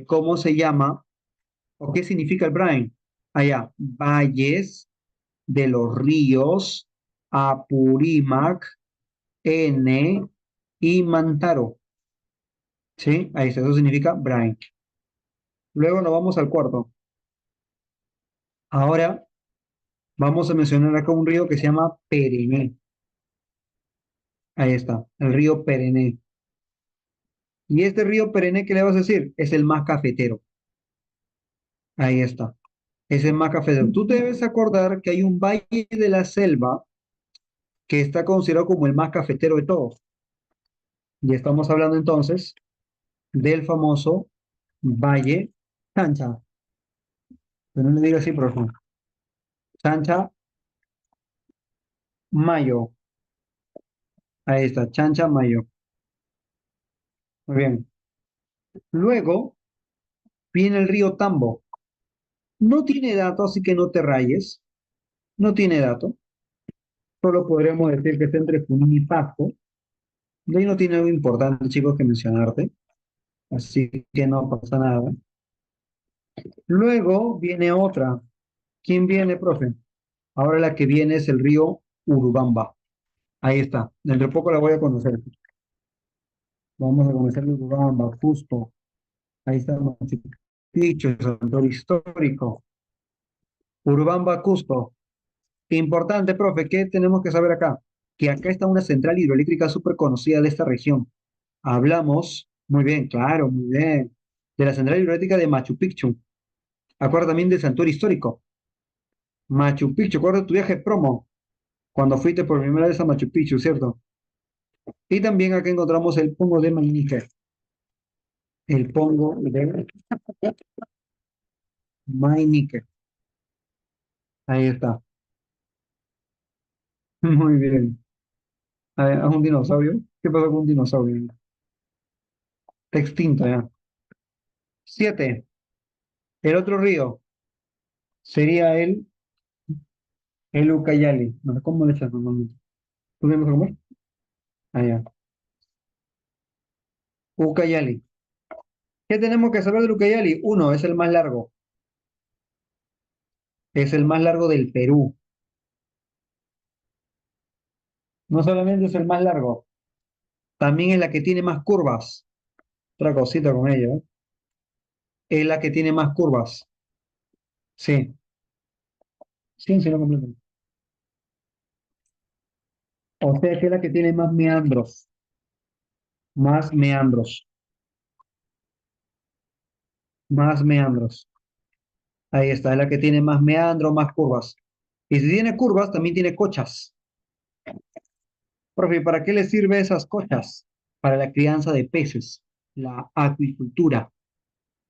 cómo se llama o qué significa el Brain. Allá, Valles de los Ríos, Apurímac, N y Mantaro. ¿Sí? Ahí está, eso significa Brain. Luego nos vamos al cuarto. Ahora vamos a mencionar acá un río que se llama Perené. Ahí está, el río Perené. Y este río Perené, ¿qué le vas a decir? Es el más cafetero. Ahí está. Es el más cafetero. Tú te debes acordar que hay un valle de la selva que está considerado como el más cafetero de todos. Y estamos hablando entonces del famoso Valle Chancha. Pero no le diga así, por favor. Chancha Mayo. Ahí está, Chancha Mayo. Muy bien. Luego viene el río Tambo. No tiene dato, así que no te rayes. No tiene dato. Solo podremos decir que está entre Junín y Pasco. De ahí no tiene algo importante, chicos, que mencionarte. Así que no pasa nada. Luego viene otra. ¿Quién viene, profe? Ahora la que viene es el río Urubamba. Ahí está. Dentro de poco la voy a conocer. Vamos a conocer el Urubamba, justo. Ahí está Machu Picchu, santuario histórico. Urubamba, Cusco. Importante, profe, ¿qué tenemos que saber acá? Que acá está una central hidroeléctrica súper conocida de esta región. Hablamos, muy bien, claro, muy bien, de la central hidroeléctrica de Machu Picchu. Acuerda también del santuario histórico. Machu Picchu, acuerda tu viaje promo, cuando fuiste por primera vez a Machu Picchu, ¿cierto? Y también acá encontramos el Pongo de Mainique. El Pongo de Mainique. Ahí está. Muy bien. ¿Es un dinosaurio? ¿Qué pasa con un dinosaurio? Está extinto ya. Siete. El otro río sería el Ucayali. No sé cómo le echas normalmente. ¿Tú sabes cómo es? Allá. Ucayali. ¿Qué tenemos que saber del Ucayali? Uno, es el más largo. Es el más largo del Perú. No solamente es el más largo, también es la que tiene más curvas. Otra cosita con ella, ¿eh? Es la que tiene más curvas. Sí, sí, sí, no completo. O sea que es la que tiene más meandros. Más meandros. Más meandros. Ahí está, es la que tiene más meandros, más curvas. Y si tiene curvas, también tiene cochas. Profe, ¿para qué le sirve esas cochas? Para la crianza de peces, la acuicultura.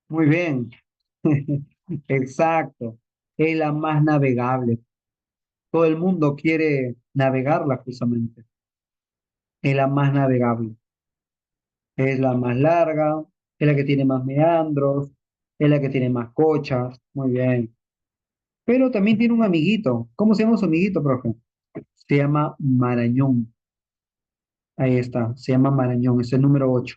Muy bien. Exacto. Es la más navegable. Todo el mundo quiere navegarla justamente. Es la más navegable. Es la más larga, es la que tiene más meandros, es la que tiene más cochas. Muy bien. Pero también tiene un amiguito. ¿Cómo se llama su amiguito, profe? Se llama Marañón. Ahí está. Se llama Marañón. Es el número 8.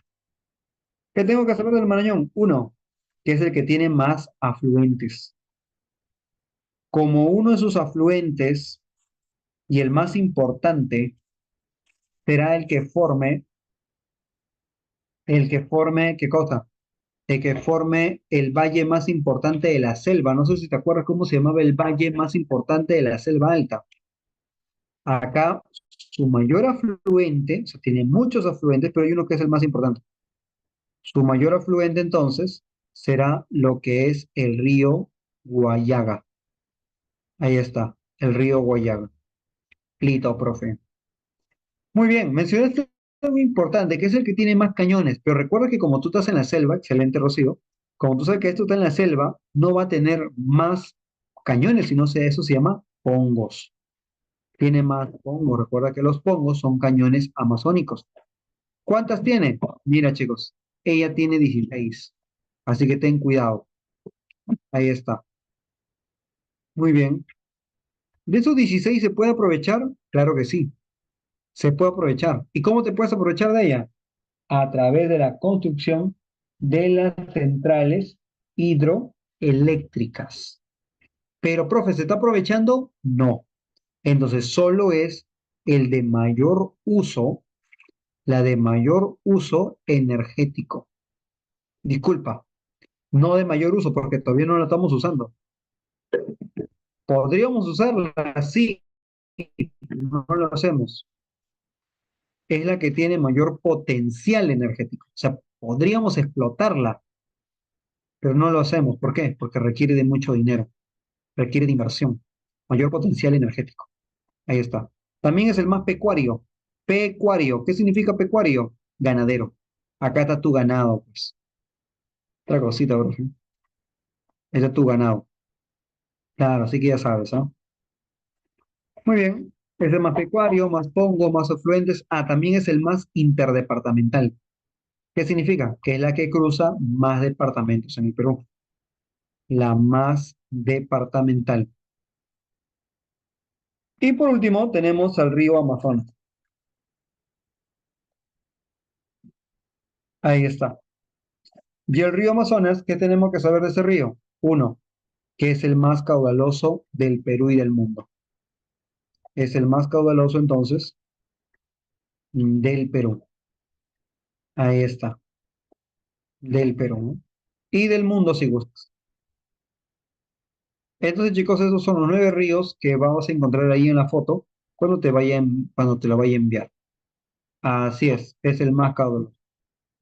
¿Qué tengo que saber del Marañón? Uno, que es el que tiene más afluentes. Como uno de sus afluentes y el más importante será ¿qué cosa? El que forme el valle más importante de la selva. No sé si te acuerdas cómo se llamaba el valle más importante de la selva alta. Acá su mayor afluente, o sea, tiene muchos afluentes, pero hay uno que es el más importante. Su mayor afluente entonces será lo que es el río Guayaga. Ahí está, el río Guayaga. Listo, profe. Muy bien, mencionaste algo importante, que es el que tiene más cañones, pero recuerda que como tú estás en la selva, excelente Rocío, como tú sabes que esto está en la selva, no va a tener más cañones, sino eso se llama pongos. Tiene más pongos. Recuerda que los pongos son cañones amazónicos. ¿Cuántas tiene? Mira, chicos, ella tiene 16. Así que ten cuidado. Ahí está. Muy bien. ¿De esos 16 se puede aprovechar? Claro que sí, se puede aprovechar. ¿Y cómo te puedes aprovechar de ella? A través de la construcción de las centrales hidroeléctricas. Pero, profe, ¿se está aprovechando? No. Entonces, solo es el de mayor uso, la de mayor uso energético. Disculpa, no de mayor uso porque todavía no la estamos usando. Podríamos usarla así, no lo hacemos. Es la que tiene mayor potencial energético. O sea, podríamos explotarla, pero no lo hacemos. ¿Por qué? Porque requiere de mucho dinero, requiere de inversión, mayor potencial energético. Ahí está. También es el más pecuario. Pecuario. ¿Qué significa pecuario? Ganadero. Acá está tu ganado, pues. Otra cosita, bro. Ese es tu ganado. Claro, así que ya sabes, ¿ah? Muy bien. Es el más pecuario, más pongo, más afluentes. Ah, también es el más interdepartamental. ¿Qué significa? Que es la que cruza más departamentos en el Perú. La más departamental. Y por último, tenemos al río Amazonas. Ahí está. Y el río Amazonas, ¿qué tenemos que saber de ese río? Uno, que es el más caudaloso del Perú y del mundo. Es el más caudaloso entonces del Perú. Ahí está, del Perú, ¿no? Y del mundo si gustas. Entonces, chicos, esos son los 9 ríos que vamos a encontrar ahí en la foto cuando te lo vaya a enviar. Así es el más caudaloso.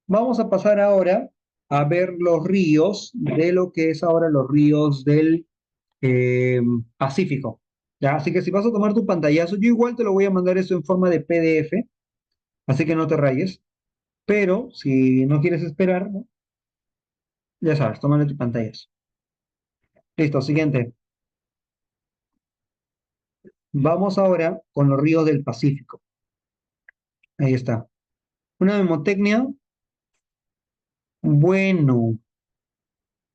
Vamos a pasar ahora a ver los ríos de lo que es ahora los ríos del eh, Pacífico. ¿Ya? Así que si vas a tomar tu pantallazo, yo igual te lo voy a mandar eso en forma de PDF, así que no te rayes. Pero si no quieres esperar, ¿no? Ya sabes, tómale tu pantallazo. Listo, siguiente. Vamos ahora con los ríos del Pacífico. Ahí está. Una memotecnia, bueno,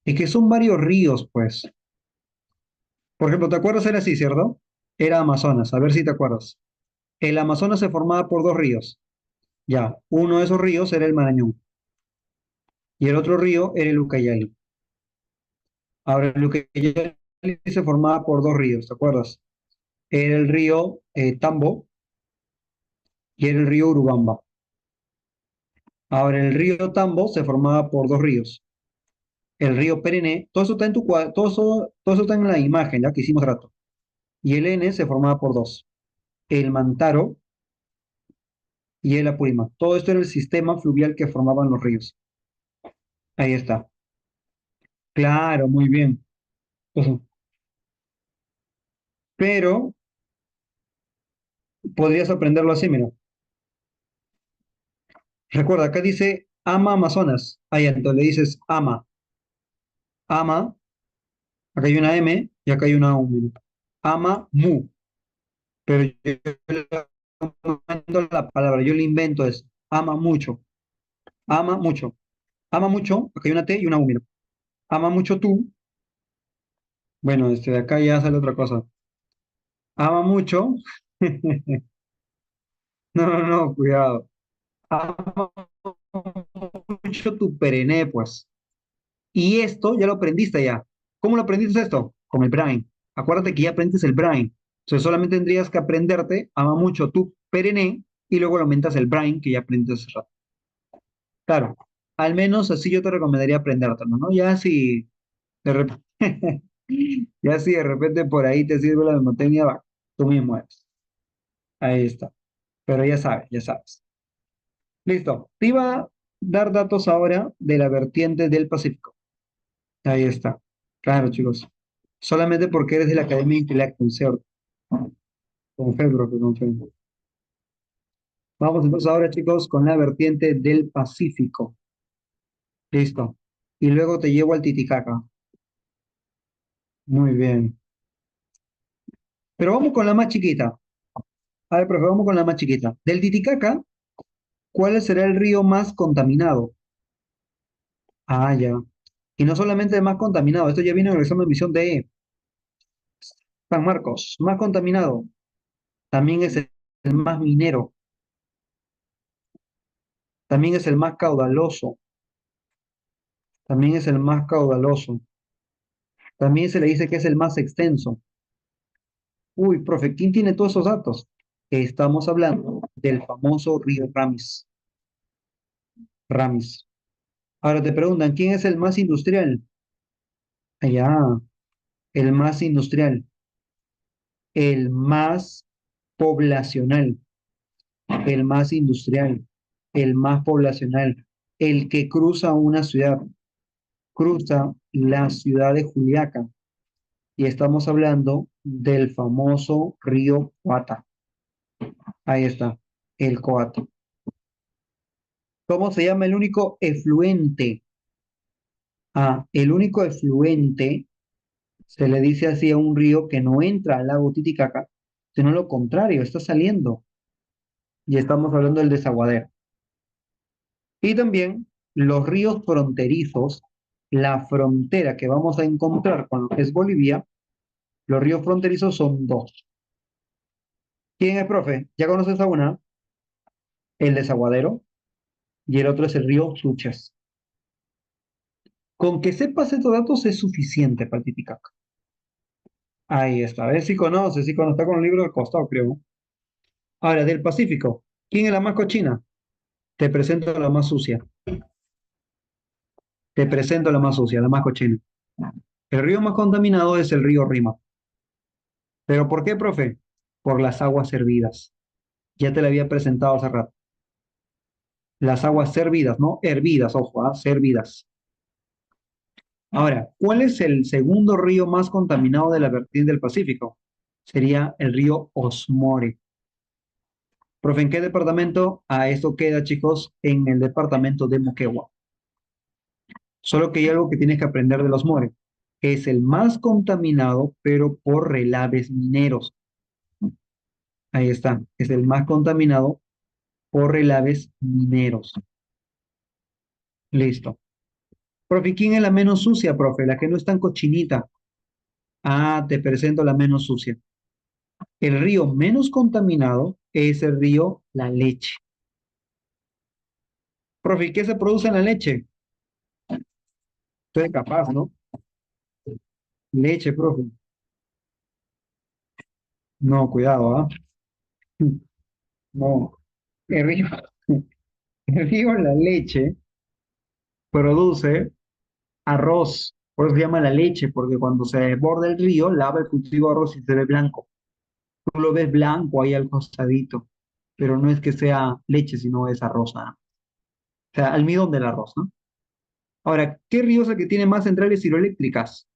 es que son varios ríos, pues. Por ejemplo, ¿te acuerdas? Era así, ¿cierto? Era Amazonas, a ver si te acuerdas. El Amazonas se formaba por dos ríos. Ya, uno de esos ríos era el Marañón y el otro río era el Ucayali. Ahora, el Ucayali se formaba por dos ríos, ¿te acuerdas? Era el río Tambo y era el río Urubamba. Ahora, el río Tambo se formaba por dos ríos. El río Perené, todo eso está en todo eso está en la imagen, ya que hicimos rato. Y el N se formaba por dos. El Mantaro y el Apurímac. Todo esto era el sistema fluvial que formaban los ríos. Ahí está. Claro, muy bien. Ujú. Pero podrías aprenderlo así, mira. Recuerda, acá dice ama Amazonas. Ahí entonces le dices ama, ama, acá hay una M y acá hay una U, mira. Ama mu. Pero yo le invento la palabra, yo le invento es ama mucho, ama mucho, ama mucho, acá hay una T y una U, mira. Ama mucho tú, bueno, de acá ya sale otra cosa. Ama mucho, no, no, no, cuidado. Ama mucho tu perené, pues. Y esto ya lo aprendiste ya. ¿Cómo lo aprendiste esto? Con el brain. Acuérdate que ya aprendiste el brain. Entonces solamente tendrías que aprenderte, ama mucho tu perené, y luego le aumentas el brain que ya aprendiste hace rato. Claro, al menos así yo te recomendaría aprendértelo, ¿no? Ya si de repente, ya si de repente por ahí te sirve la mnemotecnia, va, tú mismo eres. Ahí está. Pero ya sabes, ya sabes. Listo. Te iba a dar datos ahora de la vertiente del Pacífico. Ahí está. Claro, chicos. Solamente porque eres de la Academia Intelectual, ¿cierto? Con fe, profe, con fe. Vamos entonces ahora, chicos, con la vertiente del Pacífico. Listo. Y luego te llevo al Titicaca. Muy bien. Pero vamos con la más chiquita. A ver, profe, vamos con la más chiquita. Del Titicaca, ¿cuál será el río más contaminado? Ah, ya. Y no solamente el más contaminado, esto ya viene en el examen de admisión de San Marcos. Más contaminado. También es el más minero. También es el más caudaloso. También es el más caudaloso. También se le dice que es el más extenso. Uy, profe, ¿quién tiene todos esos datos? Estamos hablando del famoso río Ramis. Ramis. Ahora te preguntan, ¿quién es el más industrial? Allá, el más industrial, el más poblacional, el más industrial, el más poblacional, el que cruza una ciudad, cruza la ciudad de Juliaca. Y estamos hablando del famoso río Coata. Ahí está, el Coata. ¿Cómo se llama el único efluente? Ah, el único efluente se le dice así a un río que no entra al lago Titicaca, sino lo contrario, está saliendo. Y estamos hablando del desaguadero. Y también los ríos fronterizos, la frontera que vamos a encontrar con lo que es Bolivia, los ríos fronterizos son dos. ¿Quién es, profe? ¿Ya conoces a una? El desaguadero y el otro es el río Suches. Con que sepas estos datos es suficiente para el Titicaca. Ahí está. A ver si conoces, si conoces, está con el libro al costado, creo. Ahora, del Pacífico, ¿quién es la más cochina? Te presento la más sucia. Te presento la más sucia, la más cochina. El río más contaminado es el río Rima. ¿Pero por qué, profe? Por las aguas hervidas. Ya te la había presentado hace rato. Las aguas servidas, no hervidas, ojo, servidas. Ahora, ¿cuál es el segundo río más contaminado de la vertiente del Pacífico? Sería el río Osmore. Profe, ¿en qué departamento? Ah, esto queda, chicos, en el departamento de Moquegua. Solo que hay algo que tienes que aprender de los Osmore. Es el más contaminado, pero por relaves mineros. Ahí está. Es el más contaminado por relaves mineros. Listo. Profe, ¿quién es la menos sucia, profe? La que no es tan cochinita. Ah, te presento la menos sucia. El río menos contaminado es el río La Leche. Profe, ¿y qué se produce en la leche? Estoy capaz, ¿no? Leche, profe. No, cuidado, ¿ah? No. El río, el río La Leche produce arroz. Por eso se llama La Leche, porque cuando se desborda el río, lava el cultivo de arroz y se ve blanco. Tú lo ves blanco ahí al costadito, pero no es que sea leche, sino es arroz, nada. O sea, almidón del arroz, ¿no? Ahora, ¿qué río es el que tiene más centrales hidroeléctricas?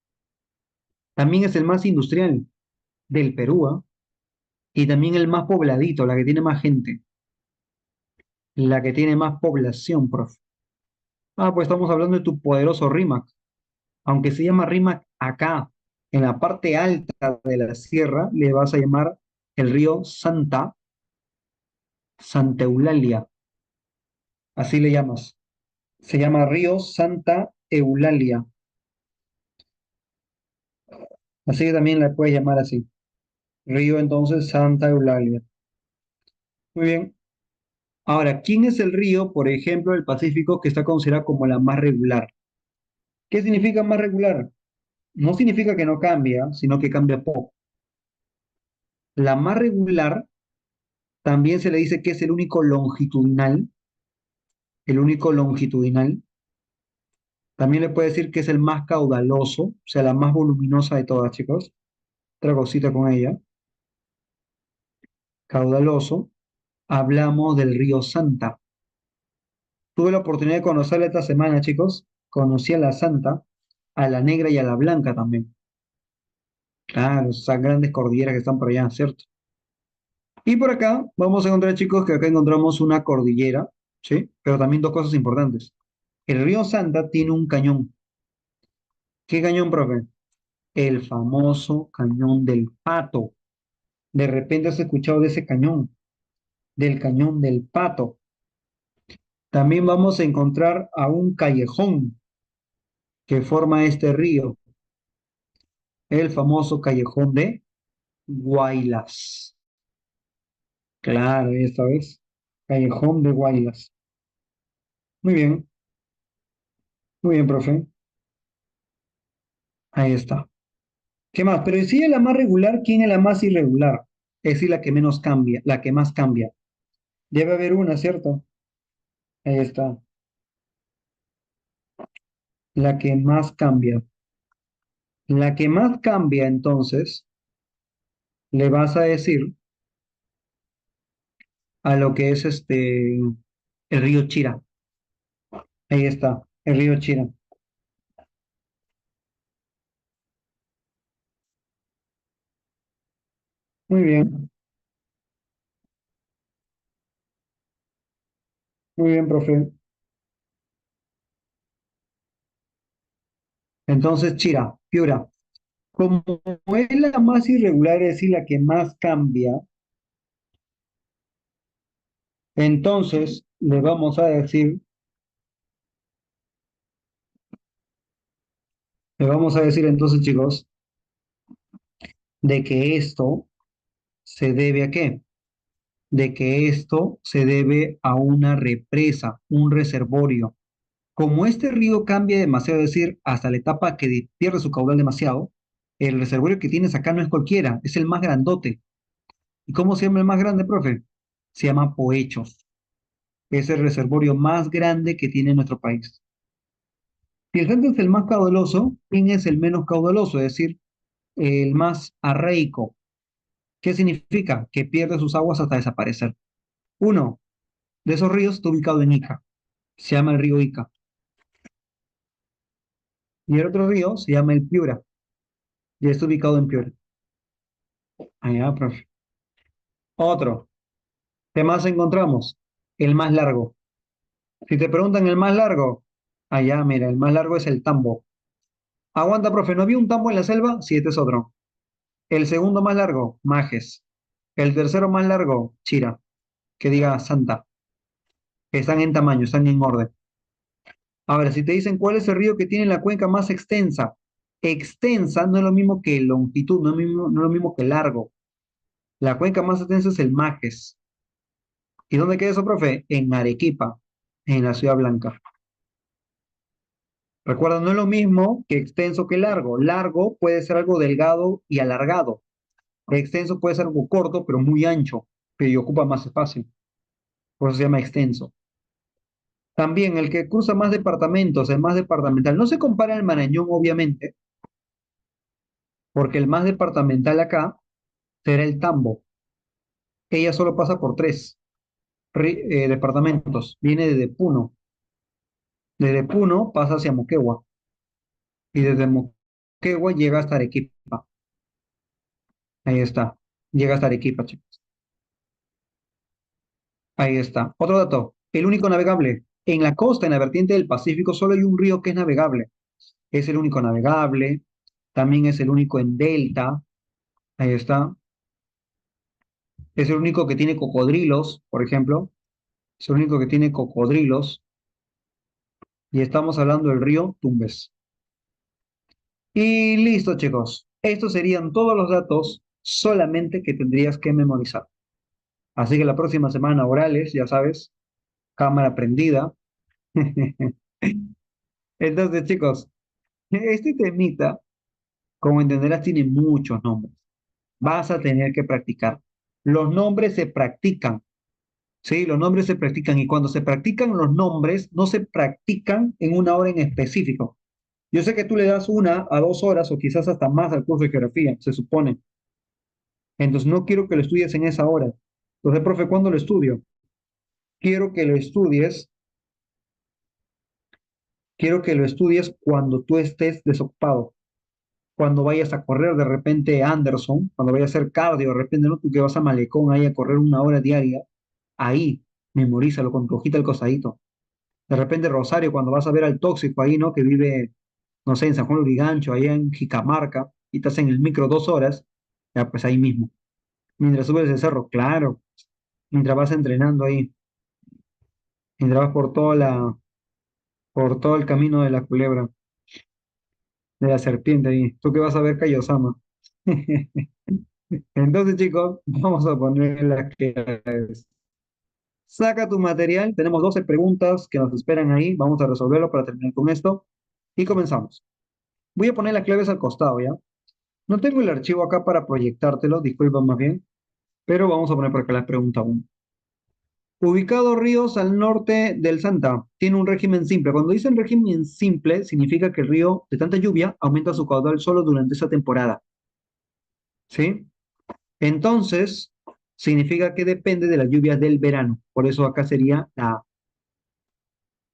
También es el más industrial del Perú, ¿ah? Y también el más pobladito, la que tiene más gente, la que tiene más población, profe. Ah, pues estamos hablando de tu poderoso Rímac. Aunque se llama Rímac acá, en la parte alta de la sierra, le vas a llamar el río Santa Eulalia. Así le llamas. Se llama río Santa Eulalia. Así que también la puedes llamar así. Río entonces Santa Eulalia. Muy bien. Ahora, ¿quién es el río, por ejemplo, del Pacífico que está considerado como la más regular? ¿Qué significa más regular? No significa que no cambia, sino que cambia poco. La más regular también se le dice que es el único longitudinal. También le puede decir que es el más caudaloso, o sea, la más voluminosa de todas, chicos. Otra cosita con ella. Caudaloso. Hablamos del río Santa. Tuve la oportunidad de conocerla esta semana, chicos. Conocí a la Santa, a la Negra y a la Blanca también. Claro, esas grandes cordilleras que están por allá, ¿cierto? Y por acá vamos a encontrar, chicos, que acá encontramos una cordillera, ¿sí? Pero también dos cosas importantes. El río Santa tiene un cañón. ¿Qué cañón, profe? El famoso cañón del Pato. De repente has escuchado de ese cañón, del cañón del Pato. También vamos a encontrar a un callejón que forma este río, el famoso callejón de Guaylas. Claro, esta vez, callejón de Guaylas. Muy bien, profe. Ahí está. ¿Qué más? Pero si es la más regular, ¿quién es la más irregular? Es decir, la que menos cambia, la que más cambia. Debe haber una, ¿cierto? Ahí está. La que más cambia. La que más cambia, entonces, le vas a decir a lo que es el río Chira. Ahí está, el río Chira. Muy bien, profe. Entonces, Chira, Piura. Como es la más irregular, es decir, la que más cambia, entonces le vamos a decir entonces, chicos, de que esto se debe ¿a qué? De que esto se debe a una represa, un reservorio. Como este río cambia demasiado, es decir, hasta la etapa que pierde su caudal demasiado, el reservorio que tienes acá no es cualquiera, es el más grandote. ¿Y cómo se llama el más grande, profe? Se llama Poechos. Es el reservorio más grande que tiene nuestro país. Si el Santa es el más caudaloso, ¿quién es el menos caudaloso? Es decir, el más arreico. ¿Qué significa? Que pierde sus aguas hasta desaparecer. Uno de esos ríos está ubicado en Ica. Se llama el río Ica. Y el otro río se llama el Piura. Y está ubicado en Piura. Allá, profe. Otro. ¿Qué más encontramos? El más largo. Si te preguntan el más largo, allá, mira, el más largo es el Tambo. Aguanta, profe, ¿no había un tambo en la selva? Sí, este es otro. El segundo más largo, Majes. El tercero más largo, Chira, que diga Santa. Están en tamaño, están en orden. Ahora, si te dicen cuál es el río que tiene la cuenca más extensa, extensa no es lo mismo que longitud, no es lo mismo que largo. La cuenca más extensa es el Majes. ¿Y dónde queda eso, profe? En Arequipa, en la Ciudad Blanca. Recuerda, no es lo mismo que extenso que largo. Largo puede ser algo delgado y alargado. Extenso puede ser algo corto, pero muy ancho, pero y ocupa más espacio. Por eso se llama extenso. También el que cruza más departamentos, el más departamental, no se compara al Marañón, obviamente, porque el más departamental acá será el Tambo. Ella solo pasa por tres departamentos. Viene desde Puno. Desde Puno pasa hacia Moquegua. Y desde Quehue llega hasta Arequipa. Ahí está. Llega hasta Arequipa, chicos. Ahí está. Otro dato. El único navegable. En la costa, en la vertiente del Pacífico, solo hay un río que es navegable. Es el único navegable. También es el único en delta. Ahí está. Es el único que tiene cocodrilos, por ejemplo. Es el único que tiene cocodrilos. Y estamos hablando del río Tumbes. Y listo, chicos. Estos serían todos los datos solamente que tendrías que memorizar. Así que la próxima semana orales, ya sabes, cámara prendida. Entonces, chicos, este temita, como entenderás, tiene muchos nombres. Vas a tener que practicar. Los nombres se practican, ¿sí? Los nombres se practican y cuando se practican los nombres, no se practican en una hora en específico. Yo sé que tú le das 1 a 2 horas o quizás hasta más al curso de geografía, se supone. Entonces no quiero que lo estudies en esa hora. Entonces, profe, ¿cuándo lo estudio? Quiero que lo estudies, quiero que lo estudies cuando tú estés desocupado, cuando vayas a correr de repente Anderson, cuando vayas a hacer cardio, de repente, ¿no? Tú que vas a Malecón ahí a correr 1 hora diaria, ahí, memorízalo con tu hojita al costadito. De repente Rosario, cuando vas a ver al tóxico ahí, ¿no? Que vive, no sé, en San Juan de Lurigancho, allá en Jicamarca, y estás en el micro 2 horas, ya pues ahí mismo. Mientras subes el cerro, claro, mientras vas entrenando ahí, mientras vas por todo el camino de la culebra, de la serpiente ahí. Tú que vas a ver Kaiosama. Entonces, chicos, vamos a poner las claves. Saca tu material. Tenemos 12 preguntas que nos esperan ahí. Vamos a resolverlo para terminar con esto. Y comenzamos. Voy a poner las claves al costado, ¿ya? No tengo el archivo acá para proyectártelo, disculpa más bien, pero vamos a poner por acá la pregunta 1. Ubicado ríos al norte del Santa, tiene un régimen simple. Cuando dicen régimen simple, significa que el río, de tanta lluvia, aumenta su caudal solo durante esa temporada, ¿sí? Entonces, significa que depende de las lluvias del verano. Por eso acá sería la A.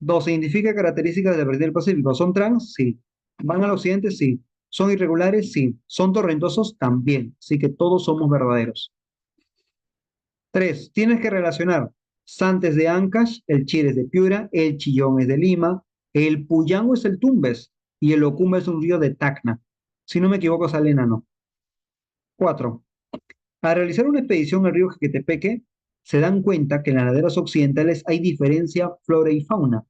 2. Identifica características de la vertiente del Pacífico. ¿Son trans? Sí. ¿Van al occidente? Sí. ¿Son irregulares? Sí. ¿Son torrentosos? También. Así que todos somos verdaderos. 3. Tienes que relacionar. Santes de Ancash, el Chire es de Piura, el Chillón es de Lima, el Puyango es el Tumbes y el Ocumba es un río de Tacna. Si no me equivoco, sale enano. 4. Al realizar una expedición al río Jequetepeque, se dan cuenta que en las laderas occidentales hay diferencia flora y fauna.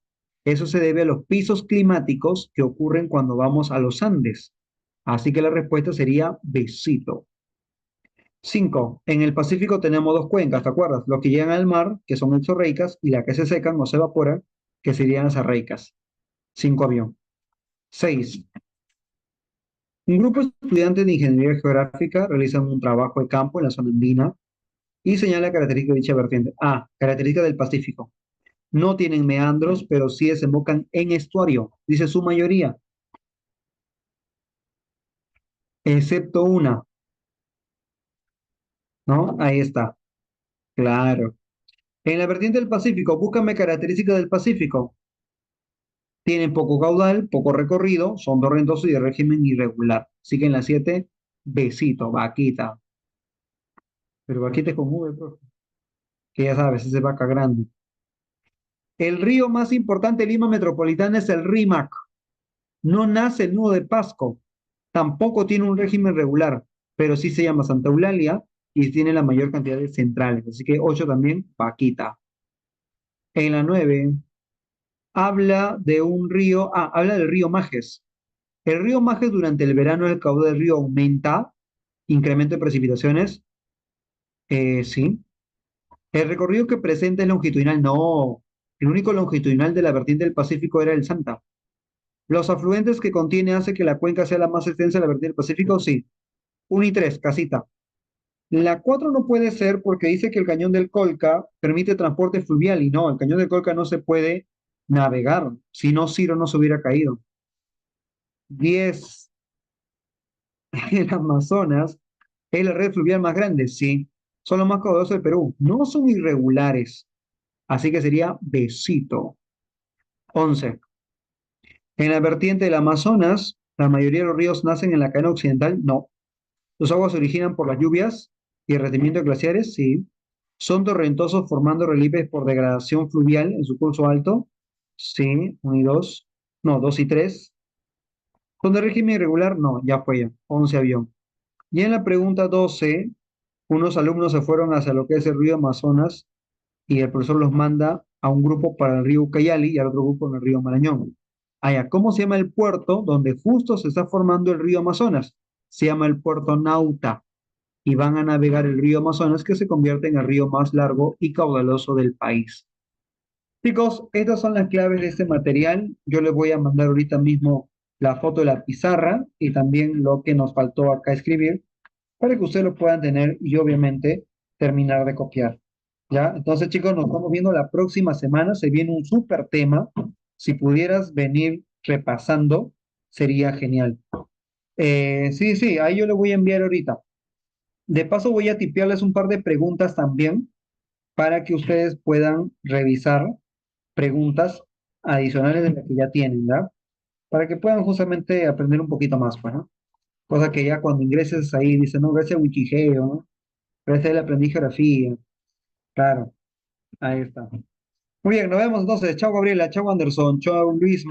Eso se debe a los pisos climáticos que ocurren cuando vamos a los Andes. Así que la respuesta sería besito. 5. En el Pacífico tenemos dos cuencas, ¿te acuerdas? Los que llegan al mar, que son exorreicas, y las que se secan o se evaporan, que serían las arreicas. 5 avión. 6. Un grupo de estudiantes de ingeniería geográfica realizan un trabajo de campo en la zona andina y señala características de dicha vertiente. A. Características del Pacífico. No tienen meandros, pero sí desembocan en estuario, dice su mayoría, excepto una, ¿no? Ahí está, claro. En la vertiente del Pacífico, búscame características del Pacífico. Tienen poco caudal, poco recorrido, son torrentosos y de régimen irregular. Así que en la 7, besito, vaquita. Pero vaquita es con V, profe, que ya sabes, ese es vaca grande. El río más importante de Lima Metropolitana es el Rímac. No nace el nudo de Pasco. Tampoco tiene un régimen regular, pero sí se llama Santa Eulalia y tiene la mayor cantidad de centrales. Así que 8 también, vaquita. En la 9 habla del río Majes. El río Majes durante el verano el caudal del río aumenta, incremento de precipitaciones, sí. El recorrido que presenta es longitudinal, no. El único longitudinal de la vertiente del Pacífico era el Santa. Los afluentes que contiene hace que la cuenca sea la más extensa de la vertiente del Pacífico, sí. 1 y 3, casita. La 4 no puede ser porque dice que el cañón del Colca permite transporte fluvial y no, el cañón del Colca no se puede navegar, si no Ciro no se hubiera caído. 10. El Amazonas es la red fluvial más grande, sí. Son los más caudalosos del Perú. No son irregulares, así que sería besito. 11. En la vertiente del Amazonas La mayoría de los ríos nacen en la cadena occidental, no. Los aguas se originan por las lluvias y el derretimiento de glaciares, sí. Son torrentosos formando reliefes por degradación fluvial en su curso alto, sí. Uno y dos, no, dos y tres. Son de régimen irregular, no, ya fue ya. 11 avión. Y en la pregunta 12, unos alumnos se fueron hacia lo que es el río Amazonas y el profesor los manda a un grupo para el río Ucayali y al otro grupo en el río Marañón. Allá, ¿cómo se llama el puerto donde justo se está formando el río Amazonas? Se llama el puerto Nauta y van a navegar el río Amazonas que se convierte en el río más largo y caudaloso del país. Chicos, estas son las claves de este material. Yo les voy a mandar ahorita mismo la foto de la pizarra y también lo que nos faltó acá escribir para que ustedes lo puedan tener y obviamente terminar de copiar. ¿Ya? Entonces, chicos, nos vamos viendo la próxima semana. Se viene un súper tema. Si pudieras venir repasando, sería genial. Sí, sí, ahí yo le voy a enviar ahorita. De paso, voy a tipearles un par de preguntas también para que ustedes puedan revisar preguntas adicionales de las que ya tienen, ¿ya? Para que puedan justamente aprender un poquito más, pues, ¿no? Cosa que ya cuando ingreses ahí, dicen, no, gracias a Wikigeo, ¿no? Gracias a él aprendí geografía. Claro, ahí está. Muy bien, nos vemos entonces. Chao, Gabriela. Chao, Anderson. Chao, Luis.